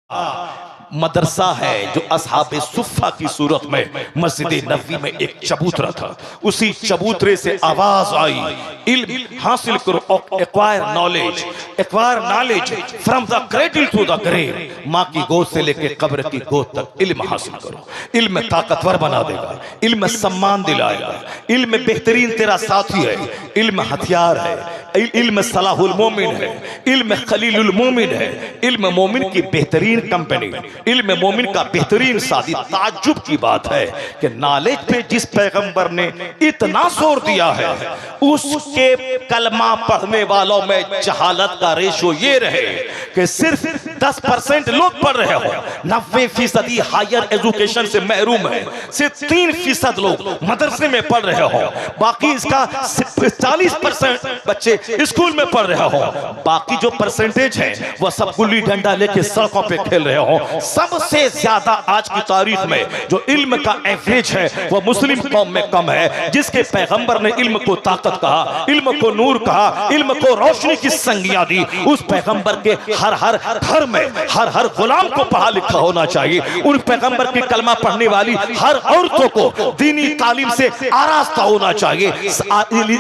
मदरसा है जो अस्हाबे सुफ़ा की सूरत में मस्जिद नबवी में एक चबूतरा था। उसी चबूतरे से आवाज आई, इल्म हासिल करो, acquire knowledge from the cradle to the grave. माँ की गोद से लेके कब्र की गोद तक इल्म हासिल करो। इल्म ताकतवर बना देगा, इल्म सम्मान दिलाएगा, इल्म बेहतरीन तेरा साथी है, इल्म हथियार है, इल्म सलाहुल मोमिन है, इल्म खलीलुल मोमिन है, इल्म मोमिन की बेहतरीन कंपनी, इल्म मोमिन का बेहतरीन साथी। ताज्जुब की बात है कि नॉलेज पे जिस पैगंबर ने इतना जोर दिया है, उसके कलमा पढ़ने वालों में जहालत का रेशो ये रहे कि सिर्फ 10% लोग पढ़ रहे हो, 90% हायर एजुकेशन से महरूम है, सिर्फ 3% लोग मदरसे में पढ़ रहे हो, बाकी इसका 40% बच्चे स्कूल में पढ़ रहे हो, बाकी जो परसेंटेज है वह सब गुल्ली डंडा लेके सड़कों पे खेल रहे हो। सबसे ज्यादा आज की तारीख में जो इल्म का एवरेज है वह मुस्लिम कौम में कम है, जिसके पैगंबर ने इल्म को ताकत कहा, इल्म को नूर कहा, इल्म को रोशनी की संज्ञा दी। उस पैगंबर के हर घर में हर गुलाम को पढ़ा लिखा होना चाहिए। उन पैगंबर की कलमा पढ़ने वाली हर औरतों को दीनी तालीम से आरास्ता होना चाहिए।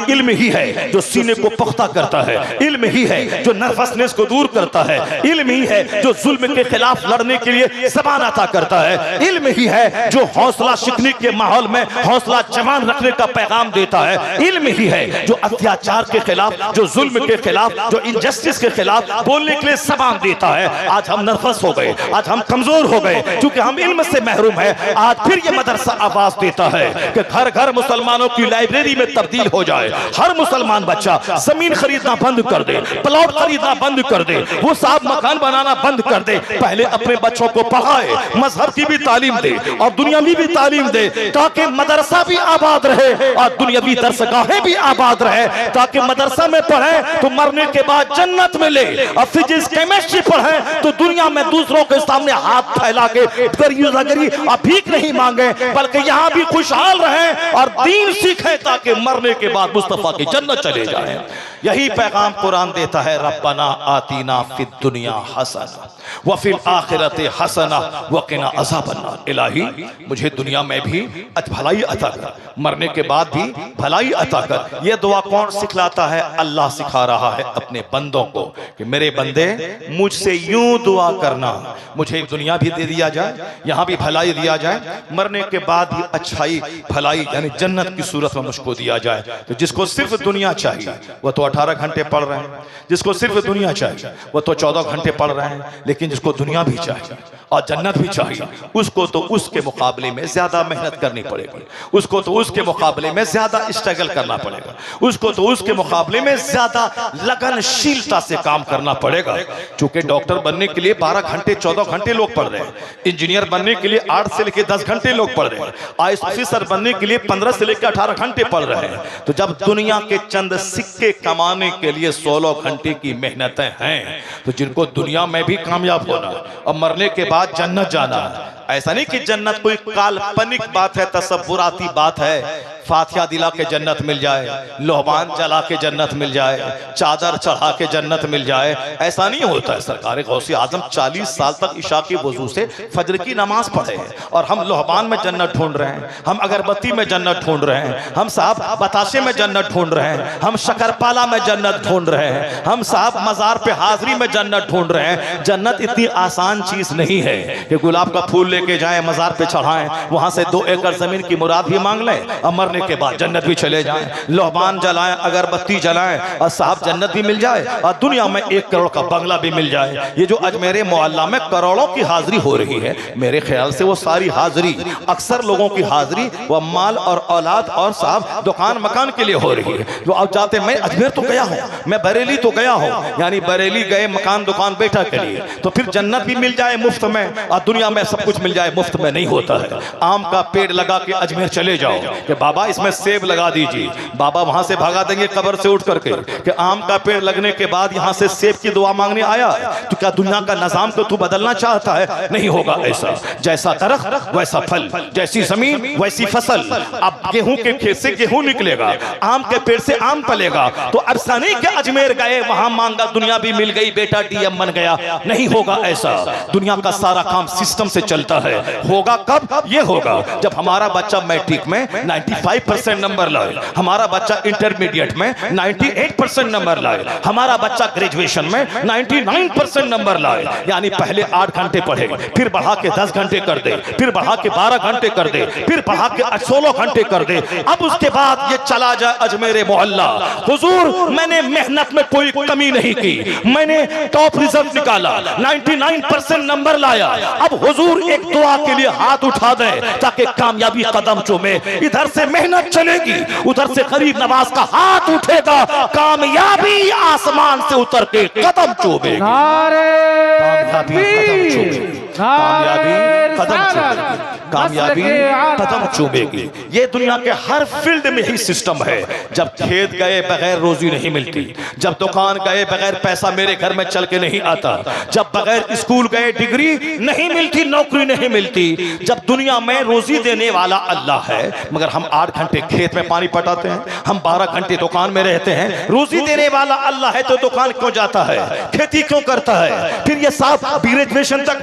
इल्म ही है जो सीने को पुख्ता करता है, इल्म ही है जो नर्वसनेस को दूर करता है, इल्म ही है जो जुल्म के खिलाफ लड़ने के लिए ज़बान अता करता है, इल्म ही है जो हौसला शिकनी के माहौल में हौसला जवान रखने का पैगाम देता है, इल्म ही है जो अत्याचार के खिलाफ, जो जुल्म के खिलाफ, जो इनजस्टिस के खिलाफ बोलने के लिए ज़बान देता है। आज हम नर्वस हो गए, आज हम कमजोर हो गए क्योंकि हम इल्म से महरूम है। आज फिर ये मदरसा आवाज देता है कि घर घर मुसलमानों की लाइब्रेरी में तब्दील हो जाए। हर मुसलमान बच्चा जमीन खरीदना बंद कर दे, प्लॉट खरीदना बंद कर दे, वो साहब मकान बनाना बंद कर दे। पहले अपने बच्चों को पढ़ाए, मजहब की भी तालीम दे और दुनियावी भी तालीम दे, ताकि मदरसा भी आबाद रहे और दुनियावी दरसगाहें भी आबाद रहे, ताकि मदरसा में पढ़े तो मरने के बाद जन्नत मिले, और फिजिक्स केमिस्ट्री पढ़े तो दुनिया में दूसरों के सामने हाथ फैला के गरीबी और भीख नहीं मांगे, बल्कि यहाँ भी खुशहाल रहे और दीन सीखे, ताकि मरने के बाद मुस्तफा की जन्नत चले जाए। यही पैगाम कुरान देता है, रब्बना आतीना फिद दुनिया हसना व फिल आखिरति हसना व क़िना अज़ाबन्नार। इलाही मुझे दुनिया में भी भलाई अता कर, मरने के बाद भी भलाई अता कर। यह दुआ कौन सिखलाता है? अल्लाह सिखा रहा है अपने बंदों को कि मेरे बंदे मुझसे यूं दुआ करना, मुझे दुनिया भी दे दिया जाए, यहाँ भी भलाई दिया जाए, मरने के बाद भी अच्छाई भलाई यानी जन्नत की सूरत में मुझको दिया जाए। तो जिसको सिर्फ दुनिया चाहिए वह तो 18 घंटे पढ़ रहे हैं, जिसको सिर्फ दुनिया चाहिए वह तो 14 घंटे पढ़ रहे हैं, लेकिन जिसको दुनिया भी चाहिए और जन्नत भी चाहिए उसको तो उसके मुकाबले में ज्यादा मेहनत करनी पड़ेगी, उसको तो उसके मुकाबले में ज्यादा स्ट्रगल करना पड़ेगा, उसको तो उसके मुकाबले में ज्यादा लगनशीलता से काम करना पड़ेगा। चूंकि डॉक्टर बनने के लिए 12 घंटे 14 घंटे लोग पढ़ रहे हैं, इंजीनियर बनने के लिए 8 से लेकर 10 घंटे लोग पढ़ रहे हैं, आईएएस ऑफिसर बनने के लिए 15 से लेकर 18 घंटे पढ़ रहे हैं। तो जब दुनिया के चंद सिक्के कमाने के लिए 16 घंटे की मेहनतें हैं, तो जिनको दुनिया में भी कामयाब होना और मरने के बाद जन्नत जाना, ऐसा नहीं कि जन्नत कोई काल्पनिक बात है, तसव्वुराती बात है, फातिहा दिला के जन्नत मिल जाए, लोहबान जला के जन्नत मिल जाए, चादर चढ़ा के जन्नत मिल जाए, ऐसा नहीं होता है। सरकार गौसे आजम 40 साल तक इशा की वजू से फजर की नमाज पढ़े हैं और हम लोहबान में जन्नत ढूंढ रहे हैं, हम अगरबत्ती में जन्नत ढूंढ रहे हैं, हम साहब बताशे में जन्नत ढूंढ रहे हैं, हम शक्करपाला में जन्नत ढूंढ रहे हैं, हम साहब मजार पे हाजिरी में जन्नत ढूंढ रहे हैं। जन्नत इतनी आसान चीज नहीं है कि गुलाब का फूल लेके जाएं, मजार पे चढ़ाएं, वहां से 2 एकड़ जमीन की मुराद भी मांग लें और मरने के बाद जन्नत भी चले जाएं, लोहबान जलाएं, अगरबत्ती जलाएं और साहब जन्नत भी मिल जाए और दुनिया में 1 करोड़ का बंगला भी मिल जाए। ये जो अजमेर मोहल्ला में करोड़ों की हाजिरी हो रही है, मेरे ख्याल से वो सारी हाजिरी, अक्सर लोगों की हाजिरी वो माल और औलाद और साहब दुकान मकान के लिए हो रही है। जो आप जाते, मैं अजमेर तो गया हूँ, मैं बरेली तो गया हूँ, यानी बरेली गए मकान दुकान बैठा के लिए, तो फिर जन्नत भी मिल जाए मुफ्त में और दुनिया में सब कुछ मिल जाए मुफ्त में नहीं होता है। आम का पेड़ लगा के अजमेर चले जाओ कि बाबा इसमें सेब लगा दीजिए, बाबा वहां से भगा देंगे कब्र से उठ करके कि आम का पेड़ लगने के बाद यहां से सेब की दुआ मांगने आया है। तो क्या दुनिया का निजाम को तू बदलना चाहता है? नहीं होगा ऐसा। जैसा दरख्त वैसा फल, जैसी जमीन वैसी फसल। अब गेहूं के खेत से गेहूं निकलेगा, आम के पेड़ से आम पलेगा। तो अरसा नहीं कि अजमेर गए वहां मांगा दुनिया भी मिल गई, बेटा डीएम बन गया। नहीं होगा ऐसा। दुनिया का सारा काम सिस्टम से चलता है। होगा कब? ये होगा जब हमारा बच्चा मैट्रिक में 95% नंबर लाए, हमारा बच्चा इंटरमीडिएट में 98% नंबर लाए, हमारा बच्चा ग्रेजुएशन में 99% नंबर लाए। यानी पहले 8 घंटे पढ़े, फिर बढ़ा के 10 घंटे कर दे, फिर बढ़ा के 12 घंटे कर दे, फिर बढ़ा के 16 घंटे कर दे। अब उसके बाद ये चला जाए अजमेर मोहल्ला। हुजूर मैंने मेहनत में कोई कमी नहीं की, मैंने टॉप रिजल्ट निकाला, 99% नंबर लाया। अब हुजूर एक दुआ के लिए हाथ उठा दे ताकि कामयाबी कदम चूमे। इधर से मेहनत चलेगी, उधर से गरीब नवाज का हाथ उठेगा, कामयाबी आसमान से उतर के कदम चूमेगी। कामयाबी कदम चूमेगी। ये दुनिया के हर फील्ड में ही सिस्टम है। जब खेत गए बगैर रोजी नहीं मिलती, जब दुकान गए बगैर पैसा मेरे घर में चल के नहीं आता, जब बगैर स्कूल गए डिग्री नहीं मिलती, नौकरी नहीं मिलती। जब दुनिया में रोजी देने वाला अल्लाह है, मगर हम 8 घंटे खेत में पानी पटाते हैं, हम 12 घंटे दुकान में रहते हैं। रोजी देने वाला अल्लाह है तो दुकान क्यों जाता है, खेती क्यों करता है, फिर ये साफ ग्रेजुएशन तक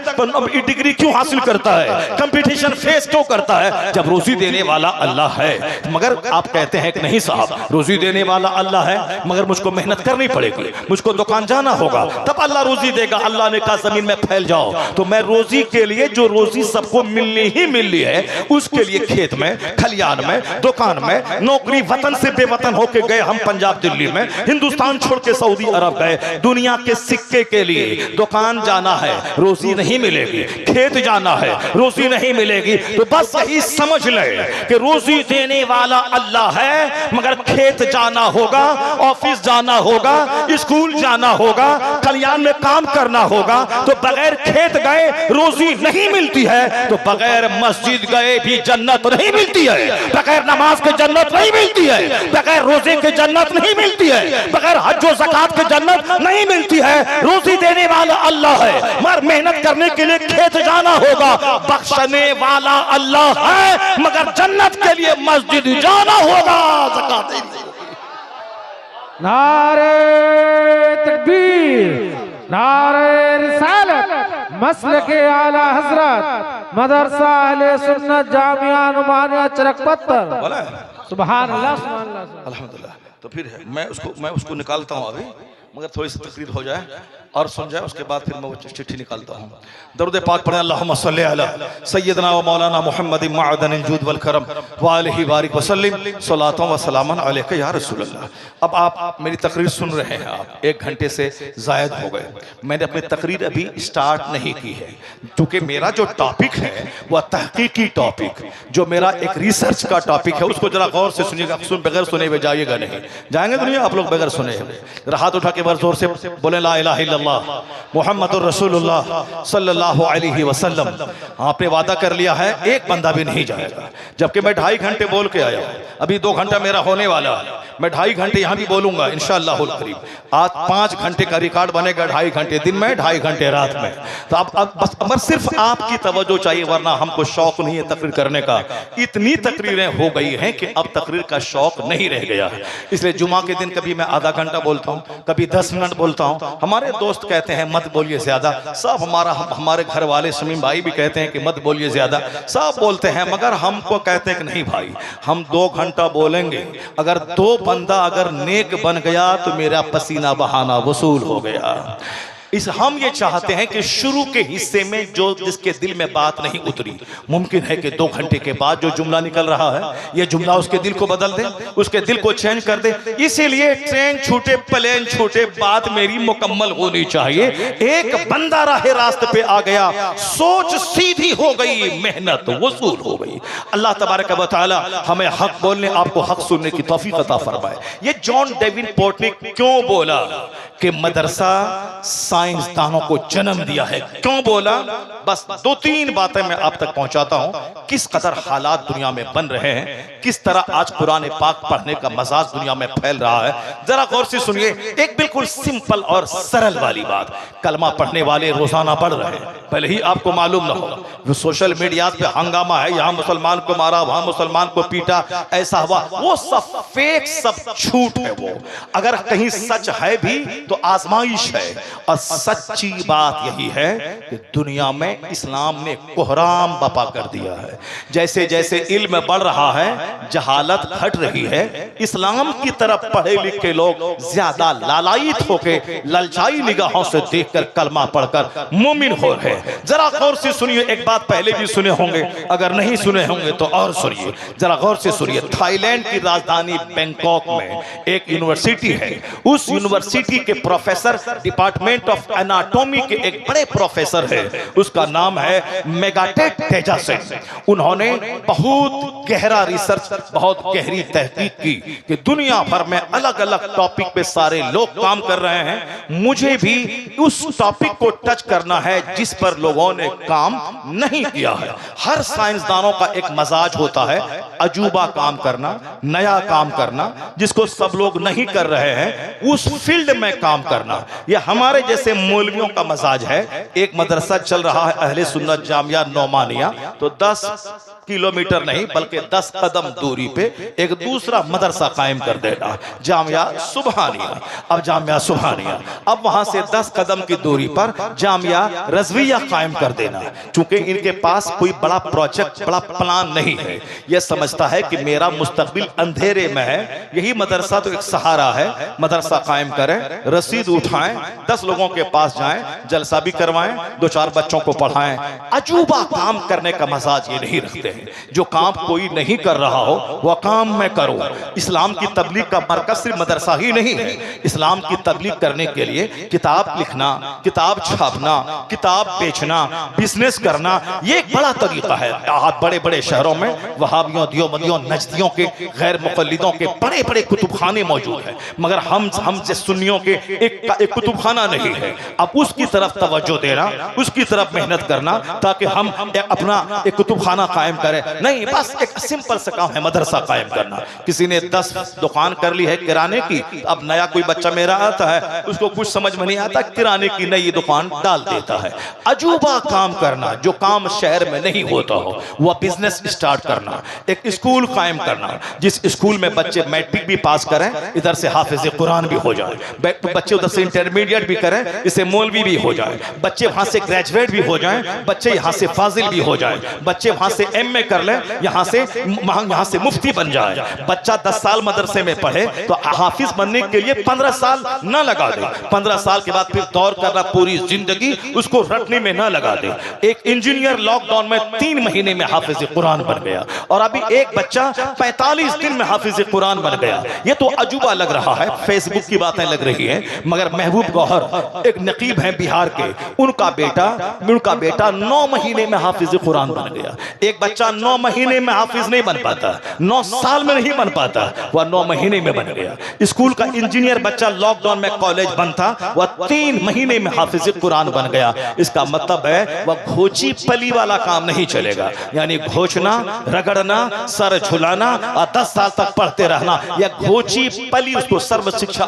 डिग्री क्यों हासिल करता है, कंपटीशन फेस क्यों करता है, जब रोजी देने वाला अल्लाह है। मगर आप कहते हैं कि नहीं साहब रोजी देने वाला अल्लाह है मगर मुझको मेहनत करनी पड़ेगी, मुझको दुकान जाना होगा तब अल्लाह रोजी देगा। अल्लाह ने कहा जमीन में फैल जाओ। तो मैं रोजी के लिए, जो रोजी सबको मिलनी ही मिलनी है, उसके लिए खेत में, खलियान में, दुकान में, नौकरी, वतन से बेवतन होके गए हम पंजाब दिल्ली में, हिंदुस्तान छोड़ के सऊदी अरब गए। दुनिया के सिक्के के लिए दुकान जाना है, रोजी नहीं मिलेगी, खेत जाना है, रोजी नहीं मिलेगी। तो बस यही समझ ले कि रोजी देने वाला अल्लाह है, मगर खेत जाना होगा, ऑफिस जाना होगा, स्कूल जाना होगा, कल्याण में काम करना होगा। तो बगैर खेत गए रोजी नहीं मिलती है, तो बगैर मस्जिद गए भी जन्नत नहीं मिलती है, बगैर नमाज के जन्नत नहीं मिलती है, बगैर रोजे के जन्नत नहीं मिलती है, बगैर हज और ज़कात के जन्नत नहीं मिलती है। रोजी देने वाला अल्लाह है, मगर मेहनत करने के लिए खेत जाना होगा। बख्शने वाला अल्लाह है, मगर जन्नत के लिए मस्जिद जाना होगा, ज़कात देनी होगी। नारे तकबीर, नारे रिसालत, मसलके आला हजरत, मदरसा अहले सुन्नत जामिया नुमानिया चरकपत्तर। सुभान अल्लाह, सुभान अल्लाह, अल्हम्दुलिल्लाह। तो फिर मैं उसको निकालता हूँ अभी, मगर थोड़ी सी तकरीर हो जाए और सुन जाए, उसके बाद फिर मैं वो चिट्ठी निकालता हूँ। दरूद पाक पढ़ें, अल्लाहुम्मा सल्ली अला सय्यदना व मौलाना मुहम्मद मअदनिल जूद वल करम व आलिहि बारिक वसल्लिम सलातन व सलामन अलैका या रसूल अल्लाह। अब आप मेरी तकरीर सुन रहे हैं, आप 1 घंटे से जायद हो गए। मैंने अपनी तकरीर अभी स्टार्ट नहीं की है, क्योंकि मेरा जो टॉपिक है वह तहकीकी टॉपिक, जो मेरा एक रिसर्च का टॉपिक है, उसको जरा गौर से सुनिएगा। बगैर सुने हुए जाइएगा नहीं, जाएंगे तो नहीं आप लोग बगैर सुने हुए। हाथ उठा के जोर से बोले ला इलाहा इल्लल्लाह मुहम्मदुर रसूलुल्लाह सल्लल्लाहु अलैहि वसल्लम। आपने वादा कर लिया है एक बंदा भी नहीं जाएगा, जबकि मैं 2.5 घंटे बोल के आया। अभी 2 घंटा मेरा होने वाला है, मैं 2.5 घंटे यहाँ भी बोलूंगा इंशाअल्लाहुल करीम। आज 5 घंटे का रिकॉर्ड बनेगा, 2.5 घंटे दिन में, 2.5 घंटे रात में। तो अब बस सिर्फ आपकी तवज्जो चाहिए, वरना हमको शौक नहीं है तकरीर करने का। इतनी तकरीरें हो गई हैं कि अब तकरीर का शौक नहीं रह गया है। इसलिए जुमा के दिन कभी मैं आधा घंटा बोलता हूँ, कभी 10 मिनट बोलता हूँ। हमारे दोस्त कहते हैं मत बोलिए ज्यादा, सब हमारे घर वाले शमीम भाई भी कहते हैं कि मत बोलिए ज्यादा, सब बोलते हैं, मगर हमको कहते हैं कि नहीं भाई हम 2 घंटा बोलेंगे। अगर 2 बंदा अगर नेक बन गया तो मेरा पसीना बहाना वसूल हो गया। हम ये चाहते हैं कि शुरू के हिस्से में जो जिसके दिल में बात नहीं उतरी, मुमकिन है कि 2 घंटे के बाद जो जुमला निकल रहा है ये जुमला उसके दिल को बदल दे, उसके दिल को चेंज कर दे। इसीलिए ट्रेन छूटे प्लेन छूटे बात मेरी मुकम्मल होनी चाहिए। एक बंदा राहे रास्ते पे आ गया, सोच सीधी हो गई, मेहनत वसूल हो गई। अल्लाह तबारक व तआला हमें हक बोलने, आपको हक सुनने की तौफीक अता फरमाए। ये जॉन डेविनपोर्ट ने क्यों बोला कि मदरसा साइंसदानों को जन्म दिया है। क्यों बोला? बस 2-3 बातें मैं आप तक पहुंचाता हूं। किस कदर हालात दुनिया में बन रहे हैं, किस तरह आज कुरान पाक पढ़ने का मजाज दुनिया में फैल रहा है, जरा गौर से सुनिए। एक बिल्कुल सिंपल और सरल वाली बात, कलमा पढ़ने वाले रोजाना पढ़ रहे हैं, पहले ही आपको मालूम ना हो। वो सोशल मीडिया पे हंगामा है, यहाँ मुसलमान को मारा, वहां मुसलमान को पीटा, ऐसा हुआ, वो सब फेक, सब झूठ है। वो अगर कहीं सच है भी तो आजमाइश है। और सच्ची बात यही है कि दुनिया में इस्लाम ने कोहराम बपा कर दिया है। जैसे जैसे इल्म बढ़ रहा है, जहालत घट रही है, इस्लाम की तरफ पढ़े लिखे लोग ज्यादा लालायित होके ललचाई निगाहों से देखकर कलमा पढ़कर मोमिन हो रहे हैं। जरा गौर से सुनिए, एक बात पहले भी सुने होंगे, अगर नहीं सुने होंगे तो और सुनिए, जरा गौर से सुनिए। थाईलैंड की राजधानी बैंकॉक में एक यूनिवर्सिटी है। उस यूनिवर्सिटी के प्रोफेसर, डिपार्टमेंट ऑफ एनाटॉमी के एक बड़े प्रोफेसर है, उसका नाम है मेगाटेट तेजासेन। उन्होंने बहुत गहरा रिसर्च, बहुत गहरी तहकीक की कि दुनिया भर में अलग अलग टॉपिक पे सारे लोग काम कर रहे हैं, मुझे भी उस टॉपिक को टच करना है जिस पर लोगों ने काम नहीं किया है। हर साइंसदानों का एक मजाज होता है, अजूबा काम करना, नया काम करना, जिसको सब लोग नहीं कर रहे हैं उस फील्ड में काम करना। यह हमारे जैसे मौलवियों का मजाज है। एक मदरसा चल रहा है अहले सुन्नत जामिया नौमानिया, तो 10 किलोमीटर नहीं बल्कि 10 कदम दूरी पे एक दूसरा मदरसा कायम कर देना, जामिया सुबहानिया। अब जामिया सुबहानिया, अब वहां से 10 कदम की दूरी पर जामिया रजविया कायम कर देना। चूंकि इनके पास कोई बड़ा प्रोजेक्ट, बड़ा प्लान नहीं है, यह समझता है कि मेरा मुस्तकबिल अंधेरे में है, यही मदरसा तो एक सहारा है, मदरसा कायम करें, रसीद उठाएं, 10 लोगों के पास जाएं, जलसा भी करवाएं, 2-4 बच्चों को पढ़ाएं। अजूबा काम करने का मजाज ये नहीं रखते। जो काम कोई नहीं कर रहा हो वह काम मैं करूं। इस्लाम की तबलीग का मरकज सिर्फ मदरसा ही नहीं है। इस्लाम की तबलीग करने के लिए किताब लिखना, किताब छापना, किताब बेचना, बिजनेस करना, ये एक बड़ा तरीका है। बड़े बड़े शहरों में वहाबियों, दियोबंदियों, नजदियों के, गैर मुक़ल्लिदों के बड़े बड़े कुतुबखाने मौजूद हैं, मगर हम जैसे सुन्नियों के एक कुतुबखाना नहीं है। अब उसकी तरफ तवज्जो देना, उसकी तरफ मेहनत करना ताकि हम अपना एक कुतुबखाना कायम करें, नहीं, बस एक सिंपल सा काम है मदरसा कायम करना। किसी ने 10 दुकान कर ली है किराने की, अब नया कोई बच्चा मेरा आता है, उसको कुछ समझ में नहीं आता, किराने की नई दुकान डाल देता है। अजूबा काम करना, जो काम शहर में नहीं होता हो, वह बिजनेस स्टार्ट करना, एक स्कूल कायम करना, जिस स्कूल में बच्चे मैट्रिक भी पास करें, इधर से हाफिज कुरान भी हो जाए, बच्चे उधर से इंटरमीडिएट भी करें, इससे मौलवी भी हो जाए, बच्चे वहां से ग्रेजुएट भी हो जाएं, बच्चे यहां से फाजिल भी हो जाए, बच्चे वहां से एमए कर ले, यहाँ से मुफ्ती बन जाए। बच्चा 10 साल मदरसे में पढ़े तो हाफिज बनने के लिए 15 साल न लगा दे, 15 साल के बाद फिर दौर करना पूरी जिंदगी उसको रटने में न लगा दे। एक इंजीनियर लॉकडाउन में 3 महीने में हाफिज कुरान बन गया, और अभी एक बच्चा 45 दिन में हाफिज कुरान बन गया। ये तो अजूबा लग रहा है, फेसबुक की बातें लग रही है, मगर महबूब गौहर एक नकीब है बिहार के, उनका बेटा 9 महीने में हाफिज कुरान बन गया। एक बच्चा 9 महीने में हाफिज नहीं बन पाता, 9 साल में नहीं बन पाता, वह 9 महीने में बन गया। स्कूल का इंजीनियर बच्चा लॉकडाउन में कॉलेज बंद था, वह 3 महीने में हाफिज कुरान बन गया। इसका मतलब है वह घोची पली वाला काम नहीं चलेगा, यानी घोचना, रगड़ना, सर झुलाना और 10 साल तक पढ़ते रहना, यह घोची पली उसको सर्व शिक्षा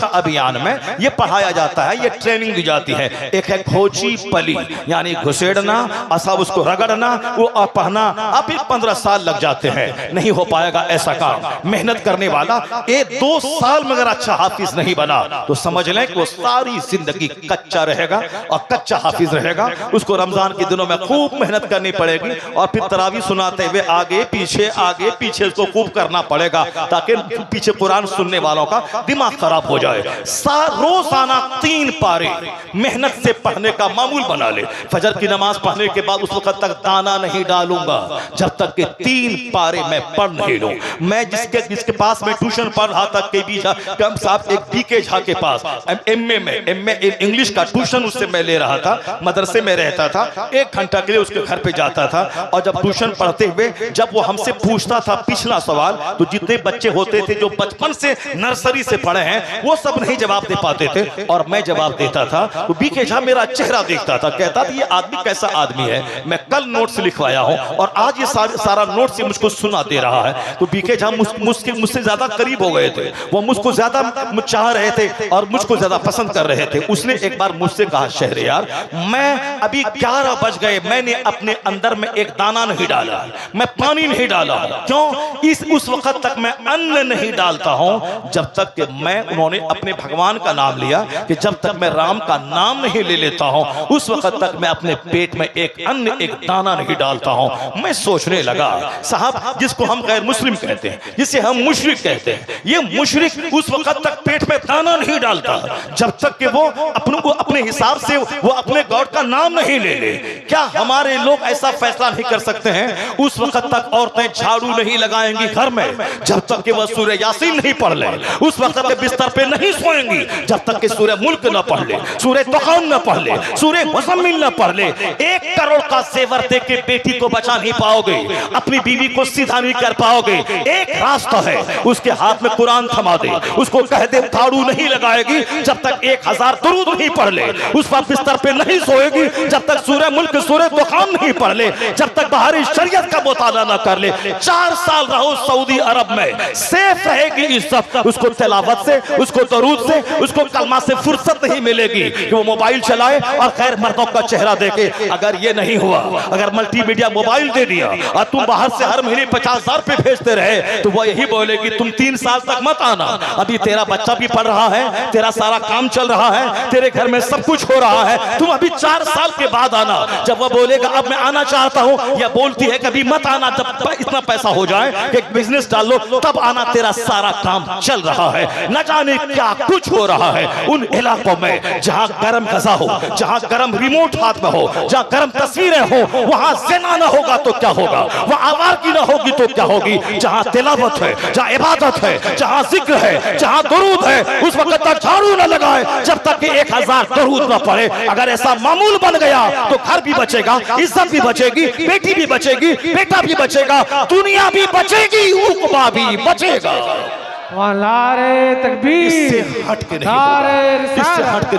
अभियान में यह पढ़ाया जाता है, यह ट्रेनिंग दी जाती है। एक है घोची पली, यानी घुसेड़ना, सब उसको रगड़ना, वो पढ़ना, अब 15 साल लग जाते हैं, नहीं हो पाएगा ऐसा काम। मेहनत करने वाला 1-2 साल में अगर अच्छा हाफिज नहीं बना तो समझ लें कि वो सारी जिंदगी कच्चा रहेगा, और कच्चा हाफिज रहेगा। उसको रमजान के दिनों में खूब मेहनत करनी पड़ेगी, और फिर तरावी सुनाते हुए आगे पीछे उसको खूब करना पड़ेगा, ताकि पीछे कुरान सुनने वालों का दिमाग खराब हो जाए। रोजाना 3 पारे मेहनत से पढ़ने का मामूल बना ले। फजर की नमाज पढ़ने के बाद उस वक्त तक दाना नहीं डालूंगा जब तक कि 3 पारे मैं पढ़ नहीं लूं। मैं जिसके पास मैं ट्यूशन पढ़ रहा था, केबी झा साहब, एक बीके झा के पास एमए इंग्लिश का ट्यूशन उससे मैं ले रहा था, मदरसे में रहता था, 1 घंटा के लिए उसके घर पे जाता था, और जब ट्यूशन पढ़ते हुए जब वो हमसे पूछता था पिछला सवाल, तो जितने बच्चे होते थे जो बचपन से नर्सरी से पढ़े हैं वो सब नहीं जवाब दे पाते थे और मैं जवाब देता था तो बीके झा मेरा चेहरा देखता था, कहता था ये आदमी कैसा आदमी है, मैं कल नोट्स लिखवाया हूं और आज ये सारा नोट्स मुझको सुना दे रहा है। तो बीके झा मुझसे ज्यादा करीब हो गए थे, वो मुझको ज्यादा चाह रहे थे और मुझको ज्यादा पसंद कर रहे थे। उसने एक बार मुझसे कहा, शहरयार मैं अभी 11 बज गए, मैंने अपने अंदर में एक दाना नहीं डाला, मैं पानी नहीं डाला, क्यों? उस वक्त तक मैं अन्न नहीं डालता हूं जब तक कि मैं, उन्होंने अपने भगवान का नाम लिया कि जब तक मैं राम का नाम नहीं ले लेता हूं उस वक्त तक मैं अपने पेट में एक अन्न, एक दाना नहीं डालता हूं। मैं सोचने लगा, साहब जिसको हम गैर मुस्लिम कहते हैं, जिसे हम मुशरिक कहते हैं, ये मुशरिक उस वक्त तक पेट में दाना नहीं डालता जब तक कि वो अपने हिसाब से वो अपने गॉड का नाम नहीं ले ले। क्या हमारे लोग ऐसा फैसला नहीं कर सकते हैं? उस वक्त तक औरतें झाड़ू नहीं लगाएंगी घर में जब तक कि वह सूरह यासीन नहीं पढ़ ले, उस वक्त के बिस्तर पे नहीं सोएंगी जब तक कि सूरह मुल्क न पढ़ ले, सूरह दुखान न पढ़ ले, सूरह मुज़म्मिल न पढ़ ले। 1 करोड़ का जेवर दे के बेटी को बचा नहीं पाओगे, अपनी बीवी को सीधा नहीं कर पाओगे। एक रास्ता है, उसके हाथ में कुरान थमा दे, उसको कह दे झाड़ू नहीं लगाएगी जब तक 1000 दुरूद नहीं पढ़ ले, उस वक्त बिस्तर पे नहीं सोएगी जब तक सूरह मुल्क, सूरह दुखान नहीं पढ़ ले, जब तक बाहरी शरीयत का मुताला न कर ले। 4 साल रहो सऊदी अरब में, सेफ रहेगी इज्जत, उसको तिलावत से, उसको दरूद से, उसको कलमा से फुर्सत नहीं मिलेगी कि वो मोबाइल चलाए और खैर मर्दों का चेहरा देखे। अगर ये नहीं हुआ, अगर मल्टीमीडिया मोबाइल दे दिया और तुम बाहर से हर महीने 50,000 रुपए भेजते रहे तो वो यही बोलेगी तुम 3 साल तक मत आना, अभी तेरा बच्चा भी पढ़ रहा है, तेरा सारा काम चल रहा है, तेरे घर में सब कुछ हो रहा है, तुम अभी 4 साल के बाद आना। जब वो बोलेगा अब मैं आना चाहता हूं, या बोलती है कभी मत आना, जब इतना पैसा हो जाए कि बिजनेस डाल लो तब आना, तेरा सारा काम चल रहा है। न जाने क्या कुछ हो रहा है उन इलाकों में जहां गरम गजा हो, जहां गरम रिमोट हाथ में हो, जहां गरम तस्वीरें हो, वहां ज़िना न होगा तो क्या होगा, वहां आवारगी न होगी तो क्या होगी। जहां तिलावत है, जहां इबादत है, जहां जिक्र है, जहां दुरूद है, उस वक्त तक झाड़ू न लगाए जब तक कि 1000 दुरूद न पढ़े। अगर ऐसा मामूल बन गया तो घर भी बचेगा, इज्जत भी बचेगी, बेटी भी बचेगी, बेटा भी बचेगा, दुनिया भी बचेगी, उक़बा भी बचेगा। नारे तकबीर, इससे हट के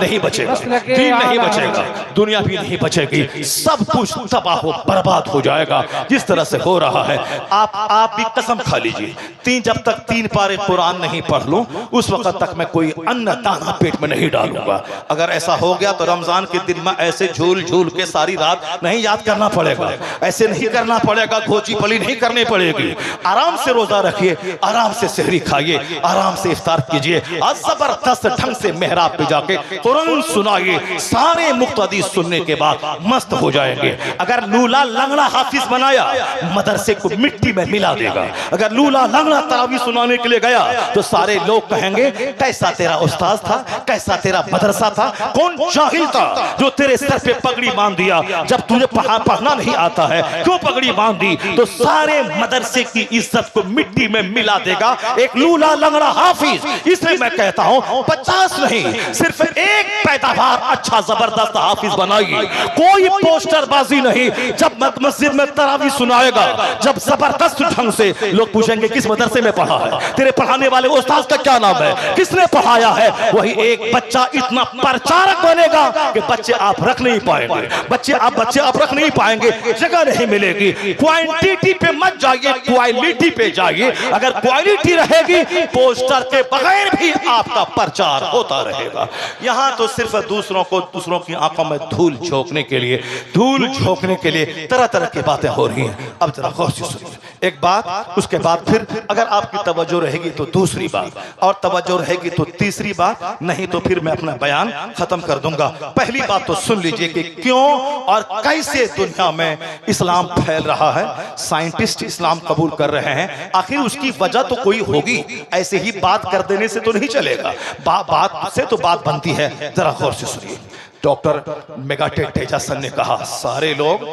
नहीं बचेगा, दीन नहीं बचेगा, दुनिया भी नहीं बचेगी, सब कुछ तबाह हो बर्बाद हो जाएगा जिस तरह से हो रहा है। आप भी कसम खा लीजिए, जब तक 3 पारे कुरान नहीं पढ़ लूं उस वक्त तक मैं कोई अन्न दाना पेट में नहीं डालूंगा। अगर ऐसा हो गया तो रमजान के दिन में ऐसे झूल झूल के सारी रात नहीं याद करना पड़ेगा, ऐसे नहीं करना पड़ेगा, घोची पली नहीं करनी पड़ेगी। आराम से रोजा रखिए, आराम से सहरी खाइए, आराम से इफ्तार कीजिए और जबरदस्त ढंग से मेहराब पे जाके कुरान सुनाइए। सारे मुक्तदी सुनने के बाद मस्त हो जाएंगे। अगर लूला लंगड़ा हाफिज बनाया मदरसे को मिट्टी में मिला देगा। अगर लूला लंगड़ा तरावी सुनाने के लिए गया तो सारे लोग कहेंगे कैसा तेरा उस्ताद था, कैसा तेरा मदरसा था, कौन जाहिल था जो तेरे सर पे पगड़ी बांध दिया, जब तुझे पढ़ना नहीं आता है क्यों पगड़ी बांध दी। तो सारे मदरसे की इज्जत को मिट्टी में मिला देगा एक लूला लंगड़ा हाफिज। इसलिए मैं कहता हूं 50 नहीं, सिर्फ एक पैदावार अच्छा जबरदस्त हाफिज बनाइए, कोई पोस्टरबाजी नहीं। जब मस्जिद में तरावी सुनाएगा, जब जबरदस्त ढंग से लोग पूछेंगे किस मदरसे में पढ़ा है, तेरे पढ़ाने वाले उस्ताद का क्या नाम है, किसने पढ़ाया है, वही एक बच्चा इतना प्रचारक बनेगा कि बच्चे आप रख नहीं पाएंगे, बच्चे आप रख नहीं पाएंगे, जगह नहीं मिलेगी। क्वांटिटी पे मत जाइए, क्वालिटी पे जाइए। अगर क्वालिटी रहेगी पोस्टर के बगैर भी आपका प्रचार होता रहेगा। यहां तो सिर्फ दूसरों की आंखों में धूल झोंकने के लिए तरह तरह की बातें हो रही हैं। अब जरा गौर से सुनिए एक बात, उसके बाद फिर अगर आपकी तवज्जो रहेगी तो दूसरी बात, और तवज्जो रहेगी तो तीसरी बात, नहीं तो फिर मैं अपना बयान खत्म कर दूंगा। पहली बात तो सुन लीजिए कि क्यों और कैसे दुनिया में इस्लाम फैल रहा है, साइंटिस्ट इस्लाम कबूल कर रहे हैं। आखिर उसकी वजह तो कोई होगी, ऐसे ही बात कर देने से तो नहीं चलेगा, बात से तो बात बनती है। जरा गौर से सुनिए। डॉक्टर मेगाटेक तेजासन ने कहा सारे लोग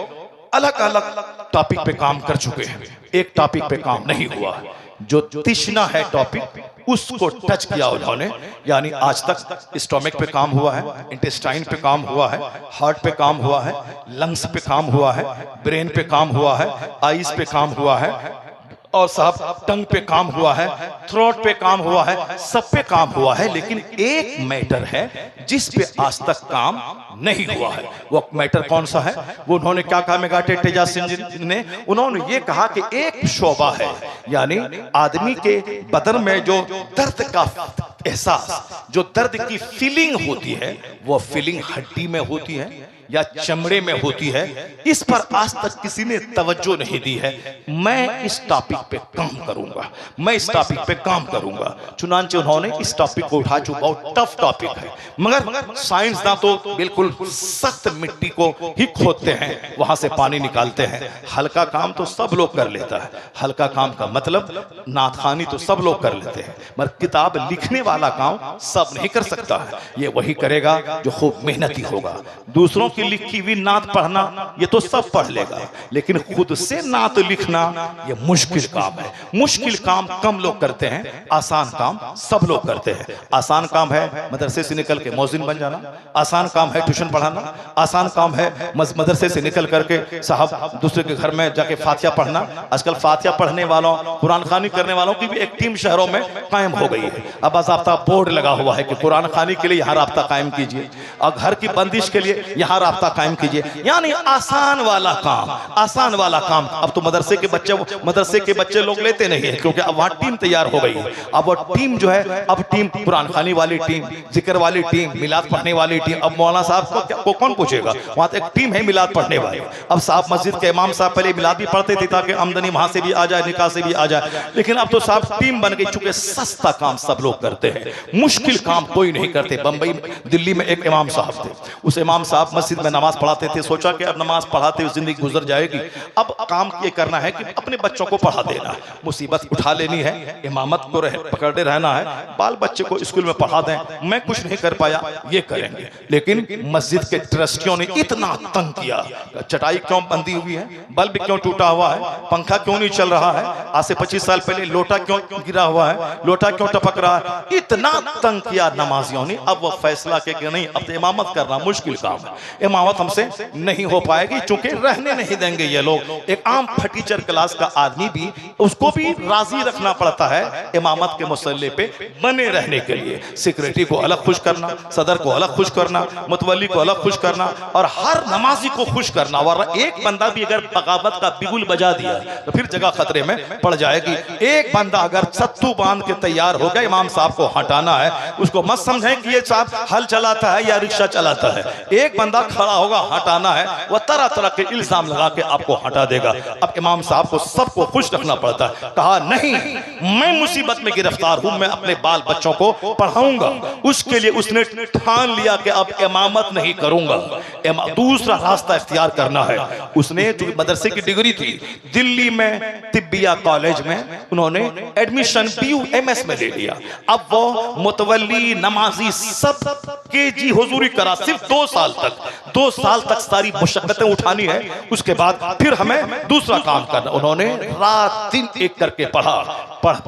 अलग अलग टॉपिक पे काम कर चुके हैं, एक टॉपिक पे काम नहीं हुआ। जो तिश्ना है टॉपिक उसको टच किया उन्होंने, यानी आज तक स्टोमक पे काम हुआ है, इंटेस्टाइन पे काम हुआ है, हार्ट पे काम हुआ है, लंग्स पे काम हुआ है, ब्रेन पे काम हुआ है, आईज पे काम हुआ है, और साहब टंग पे काम हुआ है, थ्रोट पे काम हुआ है, सब पे काम हुआ है, लेकिन एक मैटर है जिस पे आज तक काम नहीं हुआ है। वो मैटर कौन सा है? वो उन्होंने क्या कहा मेगाटे तेजा सिंह जी ने? उन्होंने ये कहा कि एक शोबा है, यानी आदमी के बदन में जो दर्द का एहसास, जो दर्द की फीलिंग होती है, वो फीलिंग हड्डी में होती है या चमड़े में होती है। इस पर आज तक किसी ने तवज्जो नहीं दी है। मैं इस टॉपिक पे काम करूंगा, मैं इस टॉपिक पे काम करूंगा। चुनांचे उन्होंने इस टॉपिक को उठा, जो बहुत टफ टॉपिक है, मगर साइंसदान तो बिल्कुल सख्त मिट्टी को ही खोदते हैं, वहां से पानी निकालते हैं। हल्का काम तो सब लोग कर लेता है, हल्का काम का मतलब नाथखानी तो सब लोग कर लेते हैं, मगर किताब लिखने वाला काम सब नहीं कर सकता है। ये वही करेगा जो खूब मेहनती होगा। दूसरों की लिखी हुई नात पढ़ना ये तो सब पढ़ लेगा, लेकिन खुद से नात लिखना ये मुश्किल काम है। मुश्किल काम कम लोग करते हैं, आसान काम सब लोग करते हैं। आसान काम है मदरसे से निकल के मौजिन बन जाना, आसान काम है ट्यूशन पढ़ाना, आसान काम है मदरसे से निकल करके साहब दूसरे के घर में जाके फातिहा पढ़ना। आजकल फातिहा पढ़ने वालों, कुरान खानी करने वालों की भी एक टीम शहरों में कायम हो गई है। अब बाज़ाब्ता बोर्ड लगा हुआ है कि कुरान खानी के लिए यहाँ राब्ता कायम कीजिए और घर की बंदिश के लिए यहाँ राब्ता कायम कीजिए। यानी आसान वाला काम, आसान वाला काम। अब तो मदरसे के बच्चे लोग लेते नहीं है, क्योंकि अब वहाँ टीम तैयार हो गई है। अब वो टीम जो है, अब टीम कुरान खानी वाली टीम, जिक्र वाली टीम, मिलाद पढ़ने वाली टीम। अब मौलाना साहब को कौन पूछेगा? वहाँ तो एक टीम है मिलाद पढ़ने वाली। अब साहब मस्जिद के इमाम साहब पहले मिलाद भी पढ़ते थे ताकि आमदनी वहां से भी आ जाए, निकाह से भी आ जाए, लेकिन अब तो साहब टीम बन गई। चूंकि सस्ता काम सब लोग करते हैं, मुश्किल काम कोई नहीं करते। बंबई दिल्ली में एक इमाम साहब थे, उस इमाम साहब मस्जिद में नमाज पढ़ाते थे। सोचा कि अब नमाज पढ़ाते हुए जिंदगी गुजर जाएगी, अब काम ये करना है कि अपने बच्चों को पढ़ा देना, मुसीबत उठा लेनी है, इमामत को पकड़े रहना है, बाल बच्चे को स्कूल में पढ़ा दें। मैं कुछ नहीं कर पाया, ये करेंगे। लेकिन मस्जिद के ट्रस्टियों ने इतना तंग किया, चटाई क्यों बंधी हुई है, बल्ब क्यों टूटा हुआ है, पंखा क्यों नहीं चल रहा है, आज से 25 साल पहले लोटा क्यों गिरा हुआ है, लोटा क्यों टपक रहा है, इतना तंग किया नमाजियों ने। अब वो फैसला के कि नहीं, अब तो इमामत करना मुश्किल काम है, इमामत हमसे नहीं हो पाएगी, चूंकि रहने नहीं देंगे ये लोग। एक आम फटीचर क्लास का आदमी भी, उसको भी राजी रखना पड़ता है इमामत के मुसल्ले पे बने रहने के लिए। सेक्रेटरी को अलग खुश करना, सदर को अलग खुश करना, मुतवल्ली को अलग खुश करना और हर नमाजी को खुश करना। वरना एक बंदा भी अगर बगावत का बिगुल बजा दिया तो फिर जगह खतरे में पड़ जाएगी। एक बंदा अगर सत्तू बांध के तैयार हो गया इमाम साहब को हटाना है, उसको मत समझें कि ये साहब हल चलाता है या रिक्शा चलाता है। एक बंदा खड़ा होगा, हटाना है, वह तरह तरह के इल्जाम लगा के आपको हटा देगा। अब इमाम साहब को सबको खुश रखना पड़ता है। कहा नहीं, मैं मुसीबत में गिरफ्तार हूं, मैं अपने बाल बच्चों को पढ़ाऊंगा। उसके लिए उसने ठान लिया कि अब इमामत नहीं करूंगा, दूसरा रास्ता इख्तियार करना है। उसने जो मदरसे की डिग्री थी दिल्ली में तिब्बिया कॉलेज में, उन्होंने एडमिशन BUMS में ले लिया। अब वो मुतवल्ली नमाजी सब KG हुजूरी करा, सिर्फ 2 साल तक सारी मुशक्कतें उठानी है। उसके बाद फिर हमें दूसरा काम करना। उन्होंने रात दिन एक करके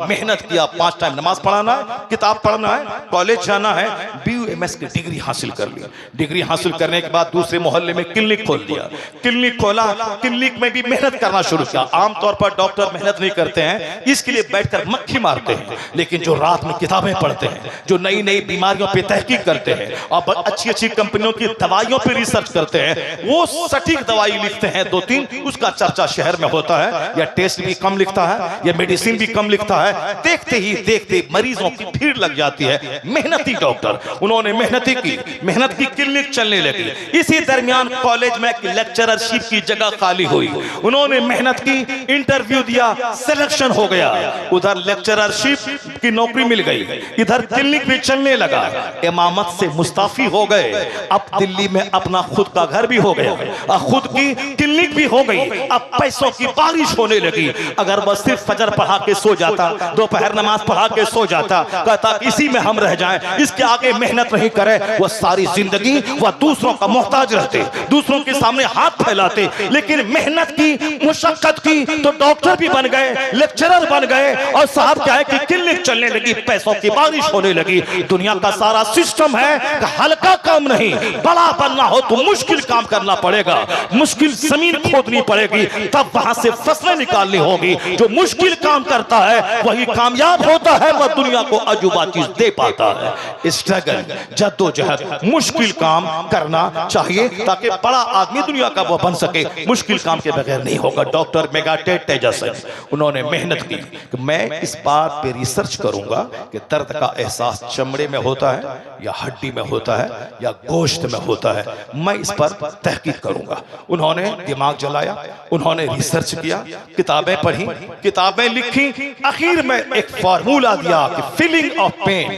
मेहनत किया। 5 टाइम नमाज पढ़ाना है, किताब पढ़ना है, कॉलेज जाना है, BUMS की डिग्री हासिल कर ली। डिग्री हासिल करने के बाद दूसरे मोहल्ले में क्लिनिक खोल दिया। क्लिनिक खोला, क्लिनिक में भी मेहनत करना शुरू किया। आमतौर पर डॉक्टर मेहनत नहीं करते हैं, इसके लिए बैठकर मक्खी मारते हैं, लेकिन जो रात में किताबें पढ़ते हैं, जो नई नई बीमारियों पे तहकीक करते हैं और अच्छी अच्छी कंपनियों की दवाइयों पे रिसर्च करते हैं, वो सटीक दवाई लिखते हैं 2-3, उसका चर्चा शहर में होता है। या टेस्ट भी कम लिखता है, या मेडिसिन भी कम लिखता है। देखते ही देखते मरीजों की भीड़ लग जाती है। मेहनती डॉक्टर, उन्होंने मेहनत की क्लिनिक चलने लगी। इसी दरमियान कॉलेज में लेक्चररशिप की जगह खाली हुई। उन्होंने मेहनत की, इंटरव्यू दिया, सिलेक्शन हो गया। उधर लेक्चररशिप की नौकरी मिल गई, इधर क्लिनिक भी चलने लगा। इमामत से मुस्ताफी हो गए। अब दिल्ली में अपना खुद का घर भी हो गया, खुद की क्लिनिक भी हो गई। अब पैसों की बारिश होने लगी। अगर वह सिर्फ फजर पढ़ा के सो जाते जाता, दोपहर नमाज पढ़ा के सो जाता, कहता इसी में हम रह जाएं, इसके आगे मेहनत नहीं करे। वह सारी जिंदगी वह दूसरों का मोहताज रहते, दूसरों के सामने हाथ फैलाते, लेकिन मेहनत की, मुशक्कत की तो डॉक्टर भी बन गए, लेक्चरर बन गए, और साहब क्या है कि क्लिनिक चलने लगी, पैसों की बारिश होने लगी। दुनिया का सारा सिस्टम है कि हल्का काम नहीं, बड़ा बनना हो तो मुश्किल काम करना पड़ेगा, मुश्किल जमीन खोदनी पड़ेगी, तब वहां से फसलें निकालनी होगी। जो मुश्किल काम करता है वही कामयाब होता है, वह दुनिया को अजूबा चीज दे पाता है। स्ट्रगल, जद्दोजहद, मुश्किल काम करना चाहिए ताकि बड़ा आदमी दुनिया का वो बन सके। मुश्किल काम के बगैर नहीं होगा। डॉक्टर मेगाटेट तेजासन, उन्होंने मेहनत की कि मैं इस बात पे रिसर्च करूंगा कि दर्द का एहसास चमड़े में होता है या हड्डी में होता है या गोश्त में होता है, मैं इस पर तहकीक करूंगा। उन्होंने दिमाग जलाया, उन्होंने रिसर्च किया, किताबें पढ़ी, किताबें लिखी, आखिर में एक फार्मूला दिया कि फीलिंग ऑफ पेन,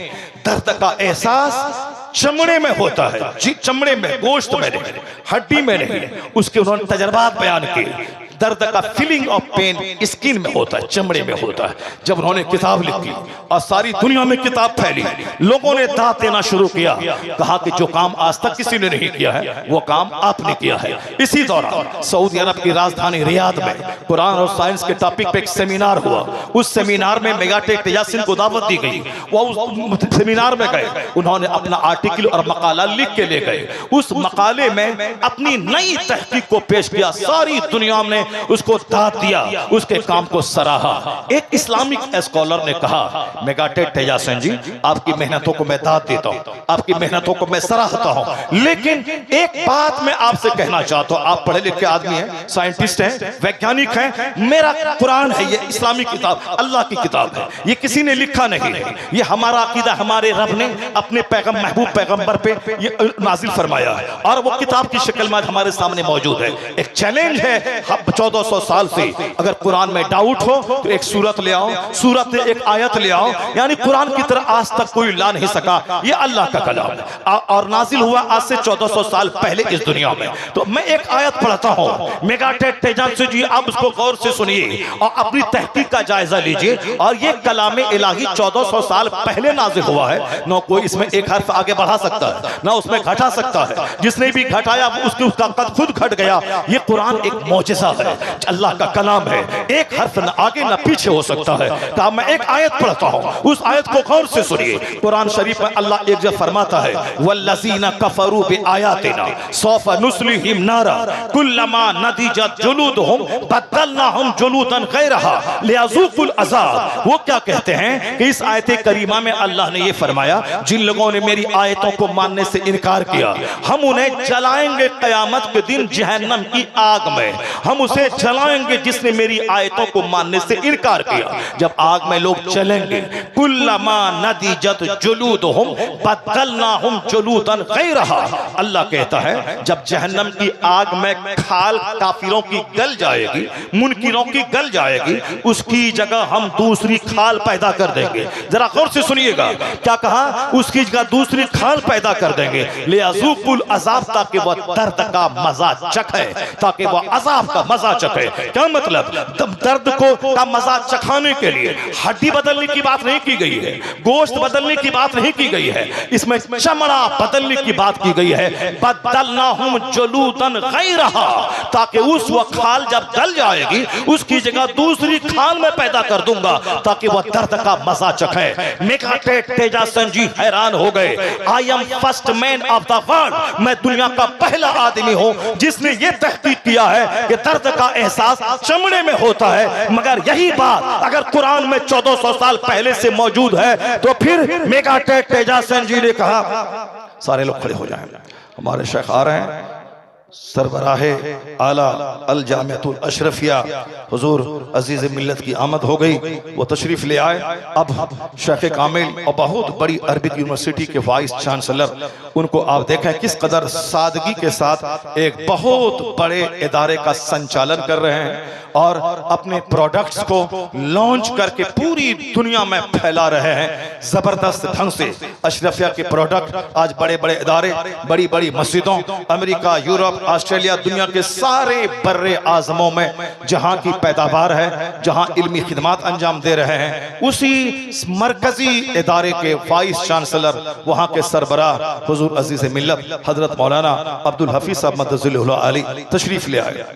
दर्द का एहसास चमड़े में होता है, जी चमड़े में, गोश्त में नहीं, हड्डी में नहीं। उसके उन्होंने तजर्बात बयान किए। दर्द का फीलिंग ऑफ पेन स्किन में होता है, चमड़े में होता है। जब उन्होंने किताब लिखी और सारी दुनिया में किताब फैली, लोगों ने दाद देना शुरू किया, कहा कि जो काम आज तक किसी ने नहीं किया है वो काम आपने किया है। इसी दौरान सऊदी अरब की राजधानी रियाद में कुरान और साइंस के टॉपिक पे एक सेमिनार हुआ। उस सेमिनार में मेगाटेट तेजासन को दावत दी गई। वो उस सेमिनार में गए, उन्होंने अपना आर्टिकल और मकाला लिख के ले गए। उस मकाले में अपनी नई तहकीक को पेश किया, सारी दुनिया में उसको दाद दिया, उसके काम को सराहा। एक इस्लामिक स्कॉलर ने कहा, मेगाटेट तेजासन जी, आपकी मेहनतों को मैं दाद देता हूं, आपकी मेहनतों को मैं सराहता हूं, लेकिन एक बात मैं आपसे कहना चाहता हूं। आप पढ़े लिखे आदमी हैं, साइंटिस्ट हैं, वैज्ञानिक हैं, मेरा कुरान है, ये इस्लामिक किताब, अल्लाह की किताब है, ये किसी ने लिखा नहीं है, ये हमारा अकीदा हमारे रब ने अपने महबूब पैगंबर पे ये नाजिल फरमाया है, और वो किताब की शक्ल में हमारे सामने मौजूद है। एक चैलेंज है 1400 साल से, अगर कुरान में डाउट हो तो एक सूरत ले आओ, सूरत में एक आयत ले आओ, यानी कुरान की तरह आज तक कोई ला नहीं सका। ये अल्लाह का कलाम है और नाजिल हुआ आज से 1400 साल पहले इस दुनिया में। तो मैं एक आयत पढ़ता हूँ, मेगाटेट तेजासन जी आप उसको गौर से सुनिए और अपनी तहकीक का जायजा लीजिए। और ये कलाम इलाही 1400 साल पहले नाजिल हुआ है, ना कोई इसमें एक हर्फ आगे बढ़ा सकता है, ना उसमें घटा सकता है। जिसने भी घटाया उसका कद खुद घट गया। ये कुरान एक मौजिज़ा है, अल्लाह का कलाम है, एक हर्फ न आगे न पीछे हो सकता है। तो मैं एक आयत पढ़ता हूं, उस आयत को गौर से सुनिए। कुरान शरीफ में अल्लाह एक जगह फरमाता है, वल्लज़ीना कफरू बिआयातिना सौफ नुस्लिहिम नारा कुल्लमा नदिजत जुलूदुहुम बदलनाहुम जुलूदन गैरहा लियज़ूकुल अज़ाब। वो क्या कहते हैं कि इस आयत करीमा में अल्लाह ने ये फरमाया, जिन लोगों ने मेरी आयतों को मानने से इनकार किया, हम उन्हें जलाएंगे क़यामत के दिन जहन्नम की आग में, हम उसे जलाएंगे जिसने मेरी आयतों को मानने से इनकार किया। जब आग में लोग चलेंगे, कुल्लमा नदिजत जुलूदुहुम बदलनाहुम जुलूदन गैरहा, अल्लाह कहता है जब जहन्नम की आग में खाल काफिरों की गल जाएगी, मुनकिरों की गल जाएगी, उसकी जगह हम दूसरी खाल पैदा कर देंगे। जरा गौर से सुनिएगा, क्या कहा? उसकी जगह दूसरी खाल पैदा कर देंगे, लियज़ूकुल अज़ाब, ताकि वह दर्द का मजा चखे, ताकि वह अज़ाब का मजा चखे। क्या मतलब? दर्द को का मजा चखाने के लिए हड्डी बदलने की बात नहीं की गई है, गोश्त बदलने की बात नहीं की गई है, इसमें चमड़ा बदलने की बात की गई है। बदलनाहुम जुलूदन गैरहा, ताकि उस वह खाल जब गल जाएगी उसकी जगह दूसरी खाल में पैदा कर दूंगा ताकि वह दर्द का मजा चखे। मेगाटेट तेजासन जी हैरान हो गए। I am first man of the world, मैं दुनिया का पहला आदमी हूं जिसने ये तहकीक किया है कि दर्द का एहसास चमड़े में होता है। मगर यही बात अगर कुरान में 1400 साल पहले से मौजूद है तो फिर मेगाटेट तेजासन जी ने कहा, सारे लोग खड़े हो जाएं, हमारे शेख आ रहे हैं, सरबराहे आला अल जामिअतुल अशरफिया हुजूर अजीज मिल्लत की आमद हो गई, वो तशरीफ ले आए। अब शेख कामिल और बहुत बड़ी अरबिक यूनिवर्सिटी के वाइस चांसलर, उनको आप देखें किस कदर सादगी के साथ एक बहुत बड़े इदारे का संचालन कर रहे हैं और अपने प्रोडक्ट्स को लॉन्च करके पूरी दुनिया में फैला रहे हैं जबरदस्त ढंग से। अशरफिया के प्रोडक्ट आज बड़े बड़े इदारे, बड़ी बड़ी मस्जिदों, अमेरिका, यूरोप, खूबसूरत ऑस्ट्रेलिया दुनिया के सारे बर्रे आजमों में जहां की पैदावार है, जहां इल्मी खिदमात अंजाम दे रहे हैं, उसी मरकजी इदारे के वाइस चांसलर, वहां के सरबराह हुजूर अजीज मिल्लत हजरत मौलाना अब्दुल हफीज साहब मदजुल आली तशरीफ ले आए।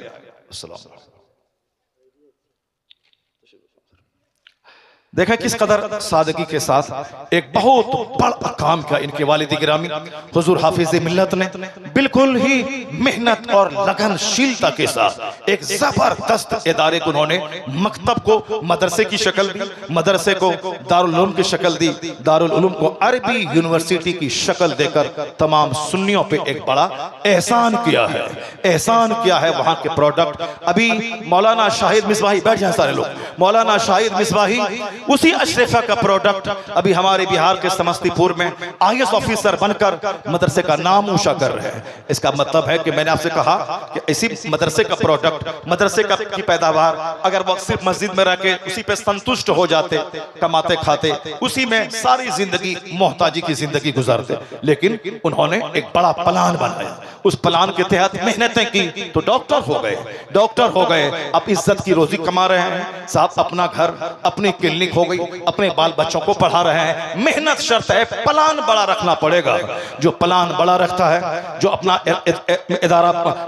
देखा किस कदर सादगी के साथ एक बहुत बड़ा काम किया इनके वालिद गिरामी हुजूर हाफिज मिल्लत ने। बिल्कुल ही मेहनत और लगनशीलता के साथ एक जबरदस्त इदारे को उन्होंने मकतब को मदरसे की शक्ल दी, मदरसे को दारुल उलूम की शक्ल दी, दारुल उलूम को अरबी यूनिवर्सिटी की शक्ल देकर तमाम सुन्नियों पे एक बड़ा एहसान किया है, एहसान किया है। वहां के प्रोडक्ट अभी मौलाना शाहिद मिसबाही, बैठ जाए सारे लोग, मौलाना शाहिद मिसबाही उसी अशरफा का प्रोडक्ट अभी हमारे बिहार के समस्तीपुर में IAS ऑफिसर बनकर मदरसे का नाम ऊंचा कर रहे हैं। इसका मतलब है कि मैंने आपसे कहा कि इसी मदरसे का प्रोडक्ट, मदरसे का की पैदावार अगर वो सिर्फ मस्जिद में रह के उसी पे संतुष्ट हो जाते, कमाते खाते, उसी में सारी जिंदगी मोहताजी की जिंदगी गुजारते, लेकिन उन्होंने एक बड़ा प्लान बनाया। उस प्लान के तहत मेहनतें की तो डॉक्टर हो गए, डॉक्टर हो गए, अब इज्जत की रोजी कमा रहे हैं, साथ अपना घर, अपनी क्लिनिक हो गई, अपने बाल बच्चों को पढ़ा रहे हैं। मेहनत शर्त है, प्लान बड़ा रखना पड़ेगा। जो प्लान बड़ा रखता है, जो अपना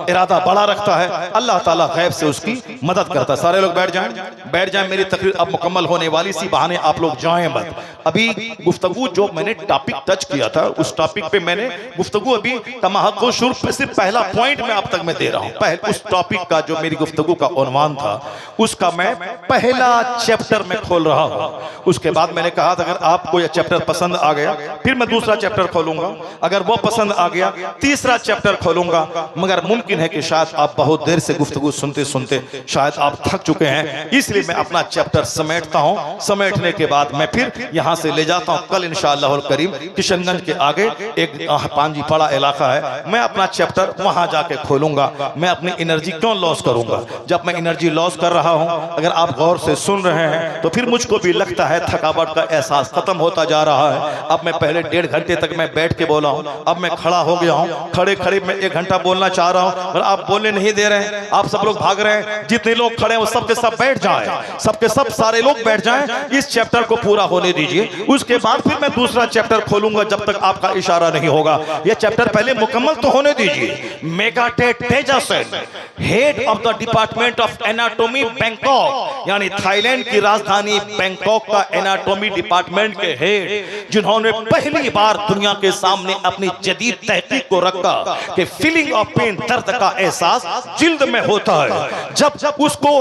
इरादा बड़ा रखता है, अल्लाह ताला गैब से उसकी मदद करता है। सारे लोग बैठ जाएं, बैठ जाएं, मेरी तकरीर अब मुकम्मल होने वाली सी, बहाने आप लोग जाएं मत। अभी गुफ्तगू जो मैंने टॉपिक टच किया था, उस टॉपिक पे मैंने गुफ्तगू अभी तमाहक को शुरू पे सिर्फ पहला पॉइंट में अब तक मैं दे रहा हूं। पहले उस टॉपिक का जो मेरी गुफ्तगू का उन्वान था, उसका मैं पहला चैप्टर में खोल रहा हूं। उसके बाद मैंने कहा था अगर आपको यह चैप्टर पसंद आ गया फिर मैं दूसरा चैप्टर खोलूंगा, अगर वो पसंद आ गया तीसरा चैप्टर खोलूंगा। मगर मुमकिन है कि शायद आप बहुत देर से गुफ्तगू सुनते सुनते शायद आप थक चुके हैं, इसलिए मैं अपना चैप्टर समेटता हूं। समेटने के बाद मैं फिर यहां से ले जाता हूं। कल इंशाअल्लाह करीम किशनगंज के आगे एक पांजीपाड़ा इलाका है, मैं अपना चैप्टर वहां जाके खोलूंगा। मैं अपनी एनर्जी क्यों लॉस करूंगा? जब मैं एनर्जी लॉस कर रहा हूं, अगर आप गौर से सुन रहे हैं तो फिर मुझको भी लगता है थकावट का एहसास खत्म होता जा रहा है। अब मैं पहले 1.5 घंटे तक मैं बैठ के बोला हूं, अब मैं खड़ा हो गया हूं, खड़े खड़े मैं 1 घंटा बोलना चाह रहा हूं और आप बोलने नहीं दे रहे हैं। आप सब लोग भाग रहे हैं, जितने लोग खड़े हैं वो सबके सब बैठ जाएं, सबके सब सारे लोग बैठ जाएं। इस चैप्टर को पूरा होने दीजिए, उसके बाद फिर मैं दूसरा चैप्टर खोलूंगा जब तक आपका इशारा नहीं होगा। यह चैप्टर पहले मुकम्मल तो होने दीजिए। मेगाटेट तेजासन, head of the department of anatomy Bangkok, यानी थाईलैंड की राजधानी बैंकॉक का एनाटॉमी डिपार्टमेंट के हेड, जिन्होंने पहली बार दुनिया के सामने अपनी जदीद तहकीक को रखा कि फीलिंग ऑफ पेन, दर्द का एहसास जिल्द में होता है। जब उसको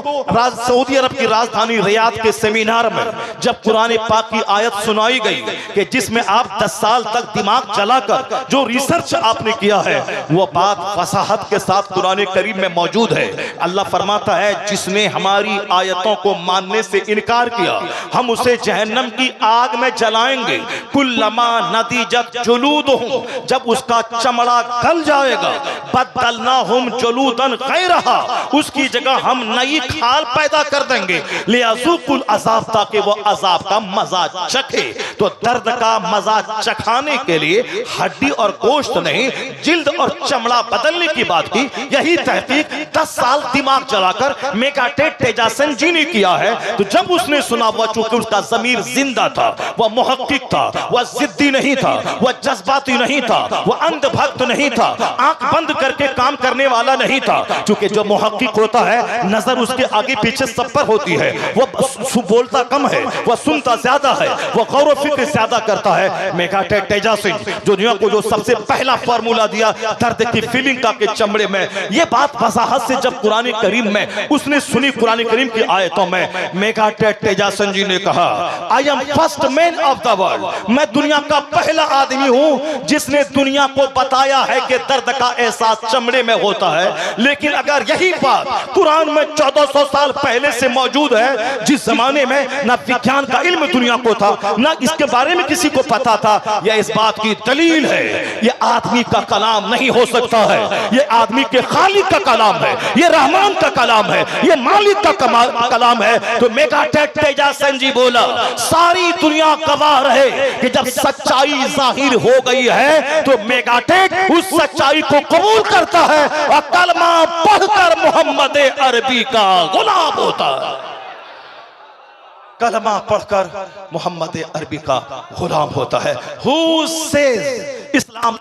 सऊदी अरब की राजधानी रियाद के सेमिनार में जब कुरान पाक की आयत सुनाई गई कि जिसमें आप 10 साल तक दिमाग चलाकर जो रिसर्च आपने किया है, वो बात फसाहत के साथ कुरान करीम में मौजूद है। अल्लाह फरमाता है जिसने हमारी आयतों को मानने से इनकार किया, हम उसे जहन्नम की आग में जलाएंगे। कुल्लमा नदीजत जुलूदुहुम, जब उसका चमड़ा गल जाएगा, बदलनाहुम जुलूदन गैरहा, उसकी जगह हम नई खाल पैदा कर देंगे। लियाज़ुकुल अज़ाब, ताकि वो अज़ाब का मजा चखे। तो दर्द का मजा चखाने के लिए हड्डी और गोश्त नहीं, जिल्द और चमड़ा बदलने की बात की। यही तहकीक 10 साल दिमाग चलाकर मेगाटेट तेजासन जी ने किया है। तो जब उसने सुना, वह चूंकि उसका ज़मीर जिंदा था, वह मुहक्किक था, वह जिद्दी नहीं था, वह जज्बाती नहीं था, वह अंधभक्त नहीं था, आंख बंद करके काम करने वाला नहीं था। चूंकि जो मुहक्किक होता है नजर उसके आगे पीछे सब पर होती है, वह बोलता कम है, वह सुनता ज्यादा है, वह गौर व फिक्र ज्यादा करता है। मेगाटेट तेजासन दुनिया को जो सबसे पहला फार्मूला दिया दर्द की फीलिंग का के चमड़े में, यह बात वजाहत से जब कुरान करीम में उसने सुनी, कुरान करीम की आयतों में, मेगाटेट तेजासन जी ने कहा I am first man of the world, मैं दुनिया का पहला आदमी हूं जिसने दुनिया को बताया है कि दर्द का एहसास चमड़े में होता है। लेकिन अगर यही बात कुरान में 1400 साल पहले से मौजूद है, जिस जमाने में ना विज्ञान का इल्म दुनिया को था, ना इसके बारे में किसी को पता था, यह इस बात की दलील है यह आदमी का कलाम नहीं हो सकता है, यह आदमी के खालिक का कलाम कलाम है, ये रहमान का कलाम है, ये मालिक का कलाम है। तो मेगाटेक तेजासन जी बोला, सारी दुनिया गवाह रहे कि जब सच्चाई जाहिर हो गई है तो मेगाटेक उस सच्चाई को कबूल करता है और कलमा पढ़कर मोहम्मद अरबी का गुलाम होता है। कलमा पढ़कर मोहम्मद अरबी का गुलाम होता है। Who says Islam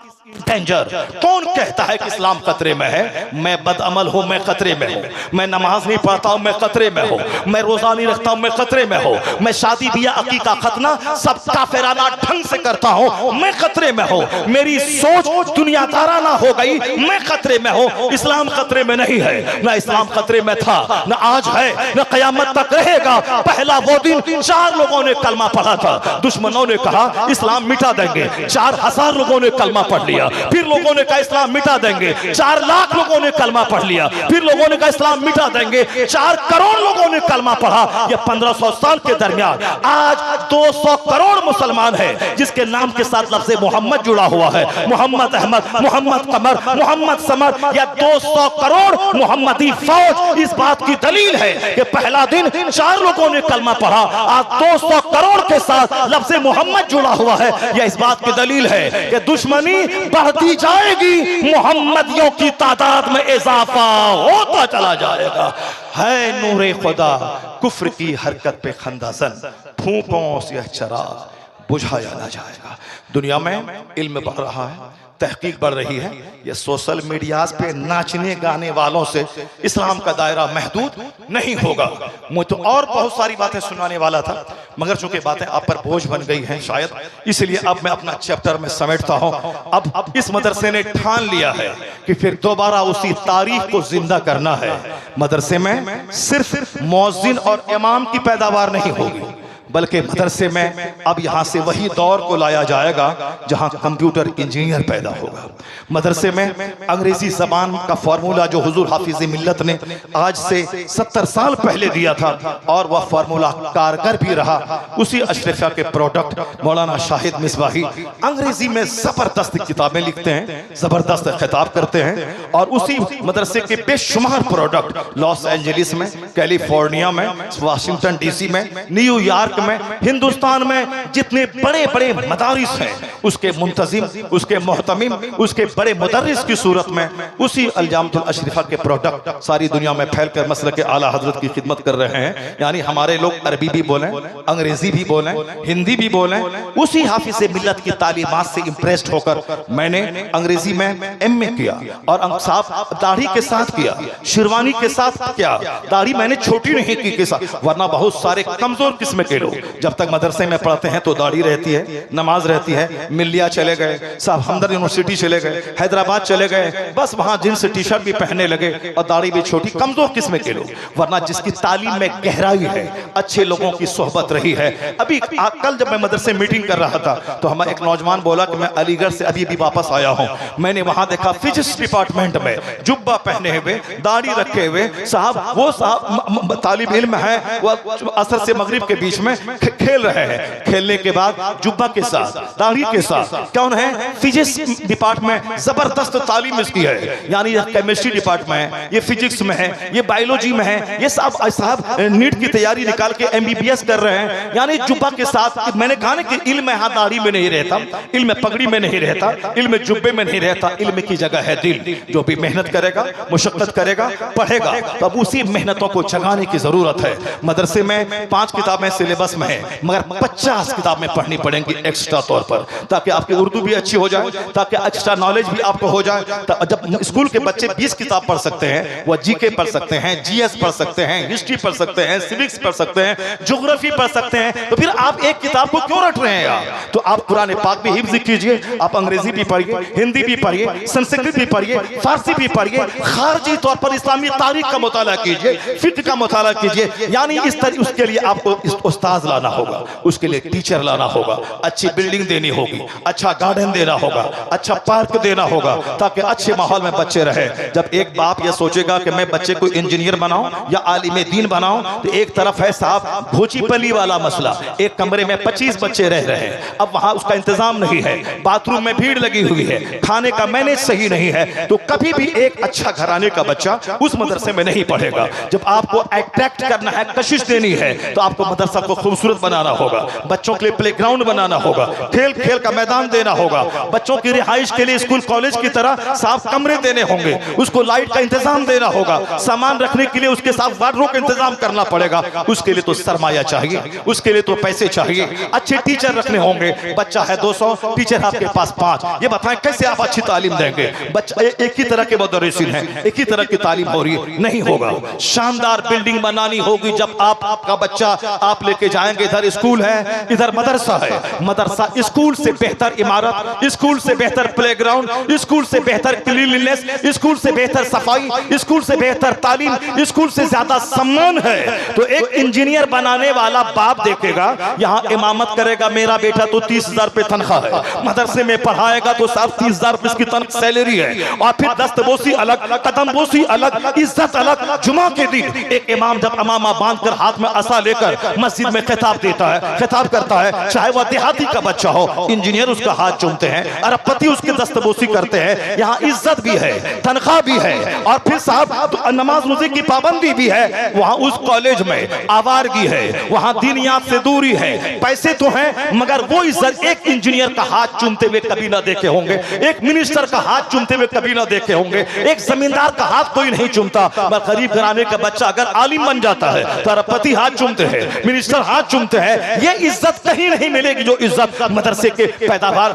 danger? कौन कहता है कि इस्लाम खतरे में है? मैं बदअमल हूं, मैं खतरे में हूं। मैं नमाज नहीं पढ़ता हूं, मैं खतरे में हूं। मैं रोजा नहीं रखता हूं, मैं खतरे में हूं। मैं शादी बियाह अकीका खतना सब काफिराना ढंग से करता हूं, मैं खतरे में हूं। मेरी सोच दुनियादाराना हो गई, मैं खतरे में हूं। इस्लाम खतरे में नहीं है, ना इस्लाम खतरे में था, ना आज है, ना कयामत तक रहेगा। पहला वो दिन 4 लोगों ने कलमा पढ़ा था, दुश्मनों ने कहा इस्लाम मिटा देंगे, 4000 लोगों ने कलमा पढ़ लिया। फिर लोगों ने कहा इस्लाम मिटा देंगे, 4 लाख लोगों ने कलमा पढ़ लिया। फिर लोगों ने कहा इस्लाम मिटा देंगे, 4 करोड़ लोगों ने कलमा पढ़ा। यह 1500 साल के दरमियान आज 200 करोड़ मुसलमान है जिसके नाम के साथ लफ्ज़ मोहम्मद जुड़ा हुआ है। मोहम्मद अहमद, मोहम्मद कमर, मोहम्मद समर, या 200 करोड़ मोहम्मदी फौज इस बात की दलील है कि पहला दिन 4 लोगों ने कलमा पढ़ा, आज 200 करोड़ के साथ लफ्ज़ मोहम्मद जुड़ा हुआ है। यह इस बात की दलील है कि दुश्मनी बढ़ती जाएगी, मोहम्मदियों की तादाद में इजाफा होता चला जाएगा। है नूरे खुदा कुफ्र की हरकत पे खंदासन, फूंकों से चराग बुझाया ना जाएगा। दुनिया में इल्म बढ़ रहा है, तहकीक बढ़ रही है। ये सोशल मीडिया पे नाचने गाने वालों से इस्लाम का दायरा महदूद नहीं होगा। मैं तो और बहुत सारी बातें सुनाने वाला था, मगर चूंकि बातें आप पर बोझ बन गई हैं शायद, इसलिए अब मैं अपना चैप्टर में समेटता हूं। अब इस मदरसे ने ठान लिया है कि फिर दोबारा उसी तारीख को जिंदा करना है। मदरसे में सिर्फ मौज़िन और इमाम की पैदावार नहीं होगी, बल्कि मदरसे में अब यहाँ से वही दौर को लाया जाएगा जहाँ कंप्यूटर इंजीनियर पैदा होगा। मदरसे में अंग्रेजी जबान का फार्मूला जो हुजूर हाफिज मिल्लत ने आज से 70 साल पहले दिया था, और वह फार्मूला कारगर भी रहा। उसी अशरफिया के प्रोडक्ट मौलाना शाहिद मिसबाही अंग्रेजी में जबरदस्त किताबें लिखते हैं, जबरदस्त खिताब करते हैं, और उसी मदरसे के बेशुमार प्रोडक्ट लॉस एंजलिस में, कैलिफोर्निया में, वाशिंगटन डीसी में, न्यूयॉर्क में, हिंदुस्तान में जितने बड़े बड़े मदारिस हैं उसके मुंतजिम, उसके मोहतमिम, उसके बड़े मुदर्रिस की सूरत में उसी अलजामतुल अशरिफा के प्रोडक्ट सारी दुनिया में फैलकर मसलक आला हजरत की खिदमत कर रहे हैं। यानी हमारे लोग अरबी भी बोलें, अंग्रेजी भी बोलें, हिंदी भी बोलें, उसी हाफिज मिल्लत की तालीमात से इंप्रेस्ड होकर मैंने अंग्रेजी में एमए किया, और साहब दाढ़ी के साथ किया, शिरवानी के साथ किया। दाढ़ी मैंने छोटी नहीं की के साथ, वरना बहुत सारे कमजोर किस्म के लोग जब तक मदरसे में पढ़ते हैं तो दाढ़ी रहती है, नमाज रहती है। मिलिया चले गए साहब, हमदर्द यूनिवर्सिटी चले गए, हैदराबाद चले गए, बस वहां जींस टी शर्ट भी पहनने लगे और दाढ़ी भी छोटी, कमजोर किस्म के लोग। वरना जिसकी तालीम में गहराई है, अच्छे लोगों की सोहबत रही है। अभी कल जब मैं मदरसे मीटिंग कर रहा था तो हमारा एक नौजवान बोला कि मैं अलीगढ़ से अभी भी वापस आया हूं, मैंने वहां देखा फिजिक्स डिपार्टमेंट में जुब्बा पहने हुए, दाढ़ी रखे हुए साहब, वो साहब तालिब इल्म है, वो असर से मगरिब के बीच में खेल रहे हैं। खेलने के बाद जुब्बा के साथ, दाढ़ी के साथ, कौन है? फिजिक्स डिपार्टमेंट, जबरदस्त तालीम इसकी है। यानी ये केमिस्ट्री डिपार्टमेंट है, ये फिजिक्स में है, ये बायोलॉजी में है, ये साहब नीट की तैयारी निकाल के एमबीबीएस कर रहे हैं। यानी जुब्बा के साथ। मैंने कहा ना कि इल्म यहाँ दाढ़ी में नहीं रहता, इल्म पगड़ी में नहीं रहता, इल्म जुब्बे में नहीं रहता, इल्म की जगह है दिल। जो भी मेहनत करेगा, मुशक्कत करेगा, पढ़ेगा, तो अब उसी मेहनतों को जगाने की जरूरत है। मदरसे में 5 किताबें सिलेबस में है, मगर 50 किताबें पढ़नी पड़ेंगी एक्स्ट्रा तौर पर, ताकि आपकी उर्दू भी अच्छी हो जाए, ताकि एक्स्ट्रा नॉलेज भी आपको हो जाए। जब स्कूल के बच्चे 20 किताब पढ़ सकते हैं, वह जीके पढ़ सकते हैं, जीएस पढ़ सकते हैं, हिस्ट्री पढ़ सकते हैं, सिविक्स पढ़ सकते हैं, ज्योग्राफी पढ़ सकते हैं, तो फिर आप एक किताब को क्यों रट रहे हैं यार? तो आप कुरान पाक भी हिफ्ज कीजिए, आप अंग्रेजी भी पढ़िए, हिंदी भी पढ़िए, संस्कृत भी पढ़िए, फारसी भी पढ़िए, खारजी तौर पर इस्लामी तारीख का मुताला कीजिए, फिक्र का मुताला कीजिए। यानी इस तरह उसके लिए आपको उस्ताद उस्ताद लाना होगा, उसके लिए टीचर लाना होगा, अच्छी बिल्डिंग देनी होगी, अच्छा गार्डन देना होगा, अच्छा पार्क देना होगा, ताकि अच्छे माहौल में बच्चे रहे। जब एक बाप यह सोचेगा कि मैं बच्चे को इंजीनियर बनाऊं या आलिम दीन बनाऊं, तो एक तरफ है साहब भोची पली वाला मसला, एक कमरे में 25 बच्चे रह रहे हैं, अब वहां उसका इंतजाम नहीं है, बाथरूम में भीड़ लगी हुई है, खाने का मैनेज सही नहीं है, तो कभी भी एक अच्छा घराने का बच्चा उस मदरसे में नहीं पढ़ेगा। जब आपको अट्रैक्ट करना है, कशिश देनी है, तो आपको मदरसा को खूबसूरत बनाना होगा, बच्चों के लिए प्लेग्राउंड बनाना होगा, खेल खेल का मैदान देना होगा, बच्चों की रिहाइश के लिए स्कूल कॉलेज की तरह साफ कमरे देने होंगे, उसको लाइट का इंतजाम देना होगा, सामान रखने के लिए उसके साथ वार्डरोब का इंतजाम करना पड़ेगा। उसके लिए तो सरमाया चाहिए, उसके लिए तो पैसे चाहिए, अच्छे टीचर रखने होंगे। बच्चा है 200, टीचर आपके पास 5, ये बताएं कैसे आप अच्छी तालीम देंगे? बच्चा एक ही तरह के मुदर्रिसीन हैं, एक ही तरह की तालीम हो रही है, नहीं होगा। शानदार बिल्डिंग बनानी होगी। जब आपका बच्चा आप लेके जाएंगे, इधर स्कूल है, इधर मदरसा है, मदरसा स्कूल से बेहतर इमारत, स्कूल से बेहतर प्लेग्राउंड, स्कूल से बेहतर क्लीनलीनेस, स्कूल से बेहतर सफाई, स्कूल से बेहतर तालीम, स्कूल से ज्यादा सम्मान है। तो एक इंजीनियर बनाने वाला बाप देखेगा, यहाँ इमामत करेगा मेरा बेटा तो 30,000 रुपए तनख्वाह है, मदरसे में पढ़ाएगा तो साहब 30,000 रुपए इसकी सैलरी है, और फिर दस्तबोसी अलग, कदमबोसी अलग, इज्जत अलग। जुमा के दिन एक इमाम जब अमामा बांधकर हाथ में असा लेकर मस्जिद में खिताब देता है, खिताब करता है, चाहे वह देहाती का बच्चा हो, इंजीनियर उसका हाथ चूमते हैं, अरबपति उसके दस्तबोसी करते हैं। यहाँ इज्जत भी है, तनख्वाह भी है, और फिर साहब तो नमाज रोजे की पाबंदी भी है। वहाँ उस कॉलेज में आवारगी है, वहाँ दीनियात से दूरी है, पैसे तो हैं मगर वो इज्जत एक इंजीनियर का हाथ चूमते हुए कभी ना देखे होंगे, एक मिनिस्टर का हाथ चूमते हुए कभी ना देखे होंगे, एक जमींदार का हाथ कोई नहीं चूमता। मगर गरीब घराने का बच्चा अगर आलिम बन जाता है तो अरबपति हाथ चूमते हैं, मिनिस्टर हाथ चूमते हैं। ये इज्जत कहीं नहीं मिलेगी जो इज्जत मदरसे के पैदावार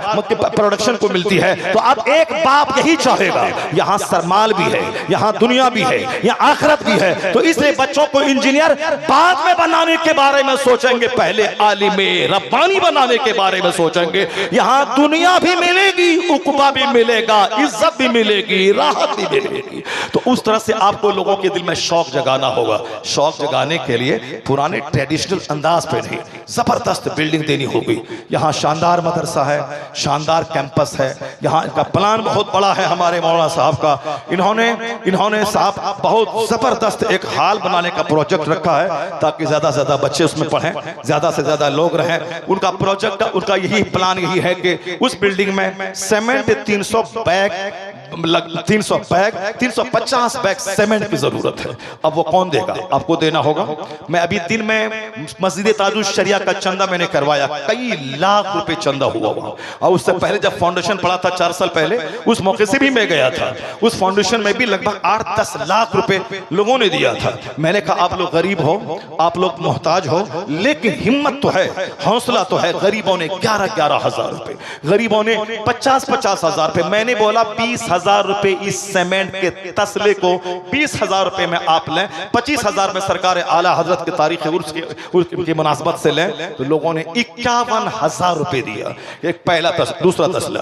प्रोडक्शन को मिलती है। तो अब एक बाप यही चाहेगा, यहाँ सरमाल भी है, यहाँ दुनिया भी है, यहाँ आखिरत भी है, तो इसलिए बच्चों को इंजीनियर बाद में बनाने के बारे में सोचेंगे, पहले आलिमे रब्बानी बनाने के बारे में सोचेंगे। यहाँ दुनिया भी मिलेगी, उकबा भी मिलेगा, इज्जत भी मिलेगी, राहत भी मिलेगी। तो उस तरह से आपको लोगों के दिल में शौक जगाना होगा। शौक जगाने के लिए पुराने ट्रेडिशनल अंदाज पे नहीं, जबरदस्त बिल्डिंग देनी होगी। यहाँ शानदार मदरसा है, शानदार कैंपस है, यहाँ इनका प्लान बहुत बड़ा है हमारे मौलाना साहब का। इन्होंने साहब बहुत जबरदस्त एक हॉल बनाने का प्रोजेक्ट रखा है, ताकि ज्यादा से ज्यादा बच्चे उसमें पढ़ें, ज्यादा से ज्यादा लोग रहें। उनका प्रोजेक्ट, उनका यही प्लान यही है कि उस बिल्डिंग में सीमेंट 350 बैग सीमेंट की जरूरत है। अब वो कौन देगा? आपको देना होगा। मैं अभी दिन में मस्जिद ताजुल शरिया का चंदा मैंने करवाया, कई लाख रुपए चंदा हुआ वहां। और उससे पहले जब फाउंडेशन पड़ा था 4 साल पहले, उस मौके से भी मैं गया था। उस फाउंडेशन में भी लगभग 8-10 लाख रुपए लोगों ने दिया था। मैंने कहा आप लोग गरीब हो, आप लोग मोहताज हो, लेकिन हिम्मत तो है, हौसला तो है। गरीबों ने 11-11 हजार रुपए, गरीबों ने 50-50 हजार रुपए। मैंने बोला 20,000 रुपए इस सीमेंट के तसले को 20,000 रुपए में आप लें, 25,000 में सरकार आला हजरत के तारीख उर्स की मुनासबत से लें। तो लोगों ने 51,000 रुपए दिया। एक पहला दूसरा तसला,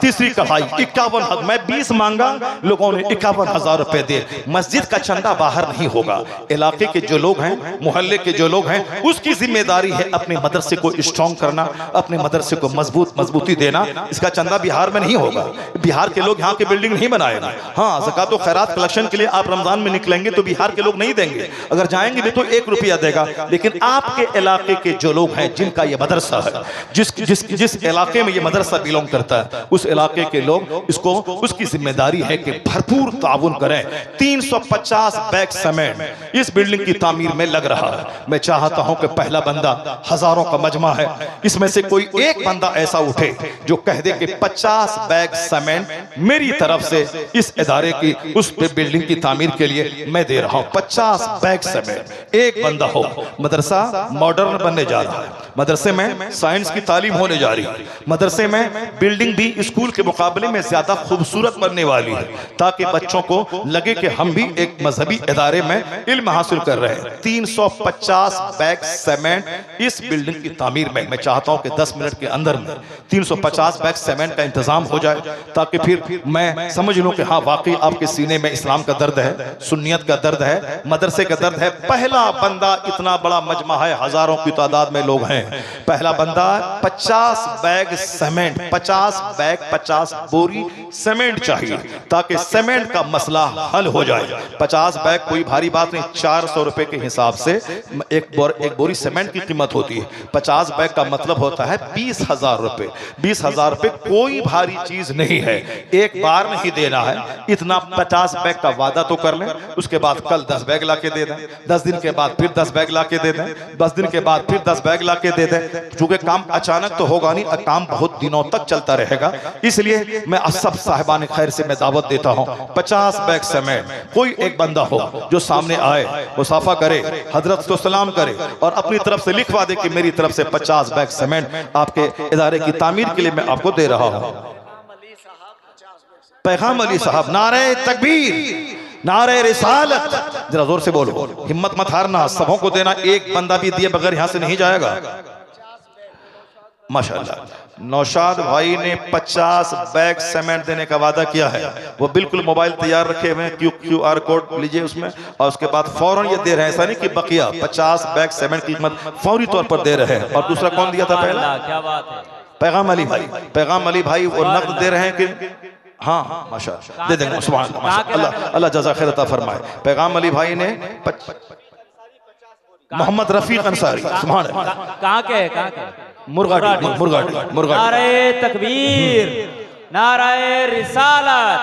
तीसरी कढ़ाई 51,000। मैं 20 मांगा, लोगों ने 51,000 रुपए दिए। मस्जिद का चंदा बाहर नहीं होगा, इलाके के जो लोग हैं, मोहल्ले के जो लोग हैं, उसकी जिम्मेदारी है अपने मदरसे को स्ट्रॉन्ग करना, अपने मदरसे को मजबूती देना। इसका चंदा बिहार में नहीं होगा, बिहार के लोग यहाँ के बिल्डिंग नहीं बनाएगा। हाँ, ज़कात और खैरात कलेक्शन के लिए आप रमजान में निकलेंगे तो बिहार के लोग नहीं देंगे, अगर जाएंगे भी तो 1 रुपया देगा। लेकिन आपके इलाके के जो लोग हैं, जिनका ये मदरसा है, जिस इलाके में ये मदरसा बिलोंग करता है, उस इलाके के लोग इसको, उसकी जिम्मेदारी है कि भरपूर ताउन करें। 350 बैग सीमेंट इस बिल्डिंग की तामीर में लग रहा है। मैं चाहता हूं कि पहला बंदा, हजारों का मजमा है, इसमें से कोई एक बंदा ऐसा उठे जो कह दे कि 50 बैग सीमेंट मेरी तरफ से इस इदारे की, उस बिल्डिंग की तामीर के लिए मैं दे रहा हूं। 50 बैग सीमेंट एक बंदा हो। मदरसा मॉडर्न बनने जा रहा है, मदरसे में साइंस की तालीम होने जा रही है, मदरसे में बिल्डिंग भी स्कूल के मुकाबले में ज्यादा खूबसूरत बनने वाली है, ताकि बच्चों को लगे कि हम भी एक मजहबी इदारे में इल्म हासिल कर रहे हैं। 350 बैग सीमेंट इस बिल्डिंग की तामीर में। मैं चाहता हूं कि 10 मिनट के अंदर में 350 बैग सीमेंट का इंतजाम हो जाए, ताकि फिर फिर मैं समझ लूं कि हाँ वाकई आपके सीने में इस्लाम का दर्द है, सुन्नियत का दर्द है, मदरसे का दर्द है। पहला बंदा, इतना बड़ा मजमा है, हजारों की तादाद में लोग हैं, पहला बंदा 50 बैग सीमेंट, 50 बैग 50 बोरी सीमेंट चाहिए ताकि सीमेंट का मसला हल हो जाए। 50 बैग कोई भारी बात नहीं, 400 रुपए के हिसाब से एक बोरी सीमेंट की कीमत होती है। 50 बैग का मतलब होता है 20,000 रुपए। 20,000 रुपए कोई भारी चीज नहीं है, एक बार नहीं देना है। इतना 50 बैग का वादा तो कर लें, उसके बाद कल 10 बैग ला के दे दें, 10 दिन के बाद फिर 10 बैग ला के दे दें, 10 दिन के बाद फिर 10 बैग ला के दे दें। चूंकि काम अचानक तो होगा नहीं, काम बहुत दिनों तक चलता रहेगा, इसलिए मैं सब साहिबान खैर से मैं दावत देता हूं 50 बैग सीमेंट। कोई एक बंदा हो जो सामने आए, मुसाफा करे, हजरत को सलाम करे और अपनी तरफ से लिखवा दे कि मेरी तरफ से 50 बैग सीमेंट आपके इदारे की तामीर के लिए मैं आपको दे रहा हूं। पैगाम अली साहब, नारे तकबीर, नारे रिसालत, जरा जोर से बोलो, हिम्मत मत हारना, सबों को देना, एक बंदा भी दिए बगैर यहां से नहीं जाएगा। माशाअल्लाह, नौशाद भाई ने 50 बैग सीमेंट देने का वादा किया है। वो बिल्कुल मोबाइल तैयार रखे हुए हैं, QR कोड लीजिए उसमें, और उसके बाद फौरन ये दे रहे हैं, ऐसा नहीं कि बकिया 50 बैग सीमेंट की कीमत फौरी तौर पर दे रहे हैं। और दूसरा कौन दिया था पहला? क्या बात है, पैगाम अली भाई। पैगाम अली भाई वो नकद दे रहे हैं कि हाँ माशाअल्लाह दे देंगे, सुभान अल्लाह, अल्लाह जज़ा खैर अता फरमाए। पैगाम अली भाई ने मोहम्मद रफीक अंसारी, सुभान अल्लाह, कहाँ के? मुर्गाटी। नारे तकबीर, नारे रिसालत,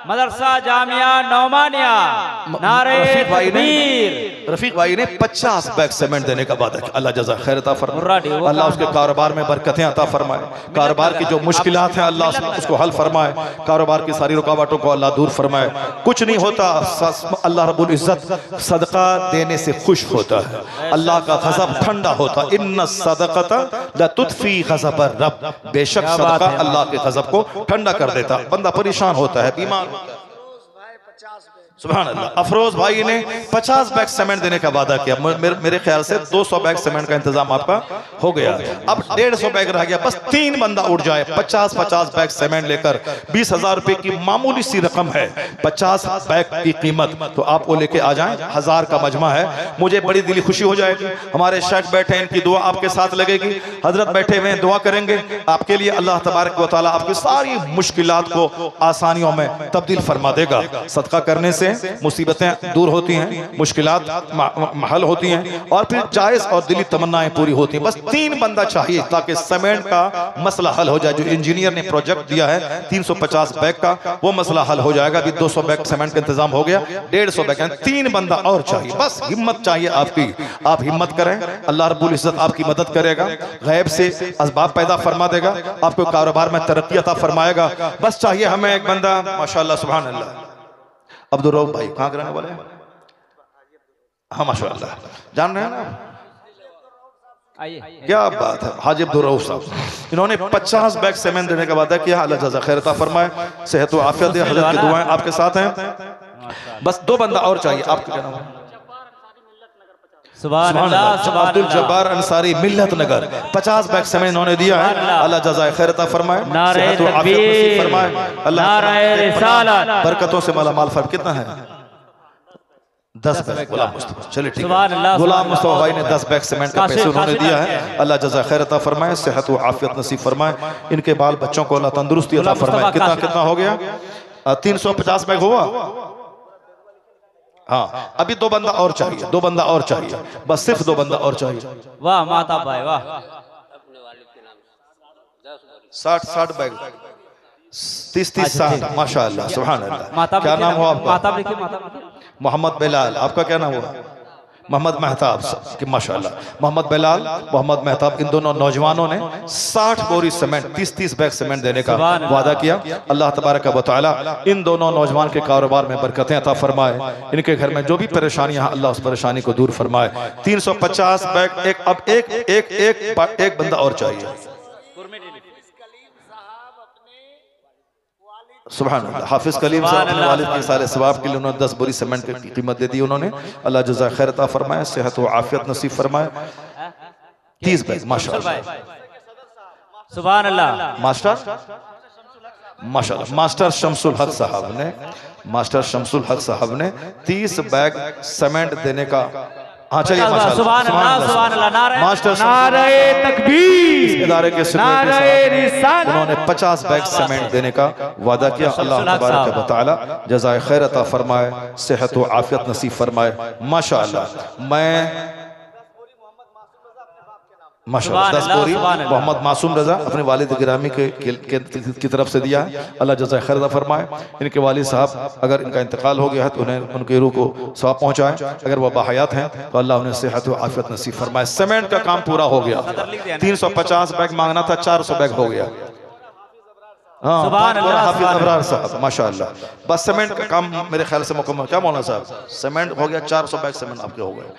मदरसा जामिया नौमानिया, नारे तकबीर। रफीक भाई ने 50 बैग सीमेंट देने का वादा किया। अल्लाह जज़ा खैर अता फरमाए, अल्लाह उसके कारोबार में बरकतें अता फरमाए, कारोबार की जो मुश्किलात हैं अल्लाह उसको हल फरमाए, कारोबार की सारी रुकावटों को अल्लाह दूर फरमाए। कुछ नहीं होता, अल्लाह रब्बुल इज्जत सदका देने से खुश होता है, अल्लाह का गज़ब ठंडा होता है। इन्ना सदक़ता लतुत्फ़ी गज़ब रब, बेशक सदका अल्लाह के गज़ब को ठंडा कर देता। बंदा परेशान होता है, बीमार, सुभान अल्लाह। अफरोज भाई ने 50 बैग सीमेंट देने का वादा किया। मेरे ख्याल से 200 बैग सीमेंट का इंतजाम आपका हो गया, अब 150 बैग रह गया। बस 3 बंदा उठ जाए, 50 बैग सीमेंट लेकर, 20,000 रुपए की मामूली सी रकम है, 50 बैग की कीमत, तो आप वो लेके आ जाएं। 1000 का मजमा है, मुझे बड़ी दिली खुशी हो जाएगी। हमारे शेख बैठे हैं, इनकी दुआ आपके साथ लगेगी, हजरत बैठे हुए हैं, दुआ करेंगे आपके लिए। अल्लाह तबारक व तआला आपकी सारी मुश्किलात को आसानियों में तब्दील फरमा देगा। सदका करने से मुसीबतें दूर होती हैं, मुश्किलात हल होती हैं और फिर जायज और दिली तमन्नाएं पूरी होती हैं। बस 3 बंदा चाहिए ताकि सीमेंट का मसला हल हो जाए। जो इंजीनियर ने प्रोजेक्ट दिया है 350 बैग का, वो मसला हल हो जाएगा। अभी 200 बैग सीमेंट का इंतजाम हो गया, 150 बैग, 3 बंदा और चाहिए। बस हिम्मत चाहिए आपकी, आप हिम्मत करें, अल्लाह रब्बुल इज्जत आपकी मदद करेगा, गैब से असबाब पैदा फरमा देगा, आपको कारोबार में तरक्की अता फरमाएगा। बस चाहिए हमें एक बंदा। माशाअल्लाह, सुभान अल्लाह। अब्दुल रऊफ भाई कहाँ के रहने वाले हैं? हाँ माशाअल्लाह, जान रहे हैं ना, क्या बात है। हाजी अब्दुल रऊफ साहब, इन्होंने 50 बैग सीमेंट देने का वादा किया। अल्लाह जज़ा खैर अता फरमाए, सेहत व आफियत दे। हज़रत की दुआएं आपके साथ हैं। बस 2 बंदा और चाहिए। आपके क्या नाम है? सुभान अल्लाह, अब्दुल जब्बार अंसारी, मिल्लत नगर, 50 बैग सीमेंट इन्होंने दिया है। अल्लाह जज़ा खैर अता फरमाए, सेहत व आफियत नसीब फरमाए। अल्लाह बरकतों से मालामाल। फर्क कितना है? 10 बैग। गुलाम मुस्तफा, चलिए ठीक है, गुलाम मुस्तफा भाई ने 10 बैग सीमेंट का पैसे उन्होंने दिया है। अल्लाह जज़ा खैर अता फरमाए, सेहत व आफियत नसीब फरमाए, इनके बाल बच्चों को अल्लाह तंदुरुस्ती अता फरमाए। कितना हो गया? 350 बैग हुआ। हाँ, अभी 2 बंदा और चाहिए, 2 बंदा और चाहिए, बस सिर्फ 2 बंदा और चाहिए। वाह माता भाई वाह। 60 बैग, 30 60, माशाअल्लाह, सुभान अल्लाह। क्या नाम हुआ आपका? मोहम्मद बेलाल। आपका क्या नाम हुआ? मोहम्मद मेहताब। कि माशाअल्लाह, मोहम्मद बेलाल, मोहम्मद मेहताब, इन दोनों नौजवानों ने 60 बोरी सीमेंट, 30 बैग सीमेंट देने का वादा किया। अल्लाह तबारक व तआला इन दोनों नौजवान के कारोबार में बरकतें अता फरमाए, इनके घर में जो भी परेशानियां, अल्लाह उस परेशानी को दूर फरमाए। 350 बैग। अब एक बंदा और चाहिए। सुभान अल्लाह। हाफिज कलीम साहब अपने वालिद के सारे सवाब के लिए उन्होंने 10 बोरी सीमेंट की कीमत दे दी उन्होंने। अल्लाह जज़ा खैर अता फरमाए, सेहत व आफियत नसीब फरमाए। 30 बैग, माशाअल्लाह, सुभान अल्लाह। मास्टर माशाल्लाह। मास्टर शमसुल हक साहब ने 30 बैग सीमेंट देने का, हाँ चलिए माशाल्लाह, सुभान अल्लाह, सुभान अल्लाह, नारे मास्टर नारे तकबीर, इदारे के नारे सेक्रेटरी रिसालत, साहब उन्होंने 50 बैग सीमेंट देने का वादा किया। अल्लाह तबारक व तआला जज़ाए खैर अता फरमाए, सेहत व आफियत नसीब फरमाए माशाल्लाह। मैं माशाल्लाह 10 बोरी मोहम्मद मासूम रजा अपने वालिद गिरामी की तरफ से दिया है। अल्लाह जज़ाए खैर अता फरमाए। इनके वालिद साहब अगर इनका इंतकाल हो गया है तो उन्हें उनके रूह को सवाब पहुंचाएं, अगर वह बाहयात हैं तो अल्लाह उन्हें सेहत व आफियत नसीब फरमाए। सीमेंट का काम पूरा हो गया, 350 बैग मांगना था, 400 बैग हो गया। हाँ, हाफिज अबरार साहब माशाल्लाह। बस सीमेंट का काम मेरे ख्याल से मुकम्मल, क्या मौलाना साहब, सीमेंट हो गया, 400 बैग सीमेंट आपके हो गए।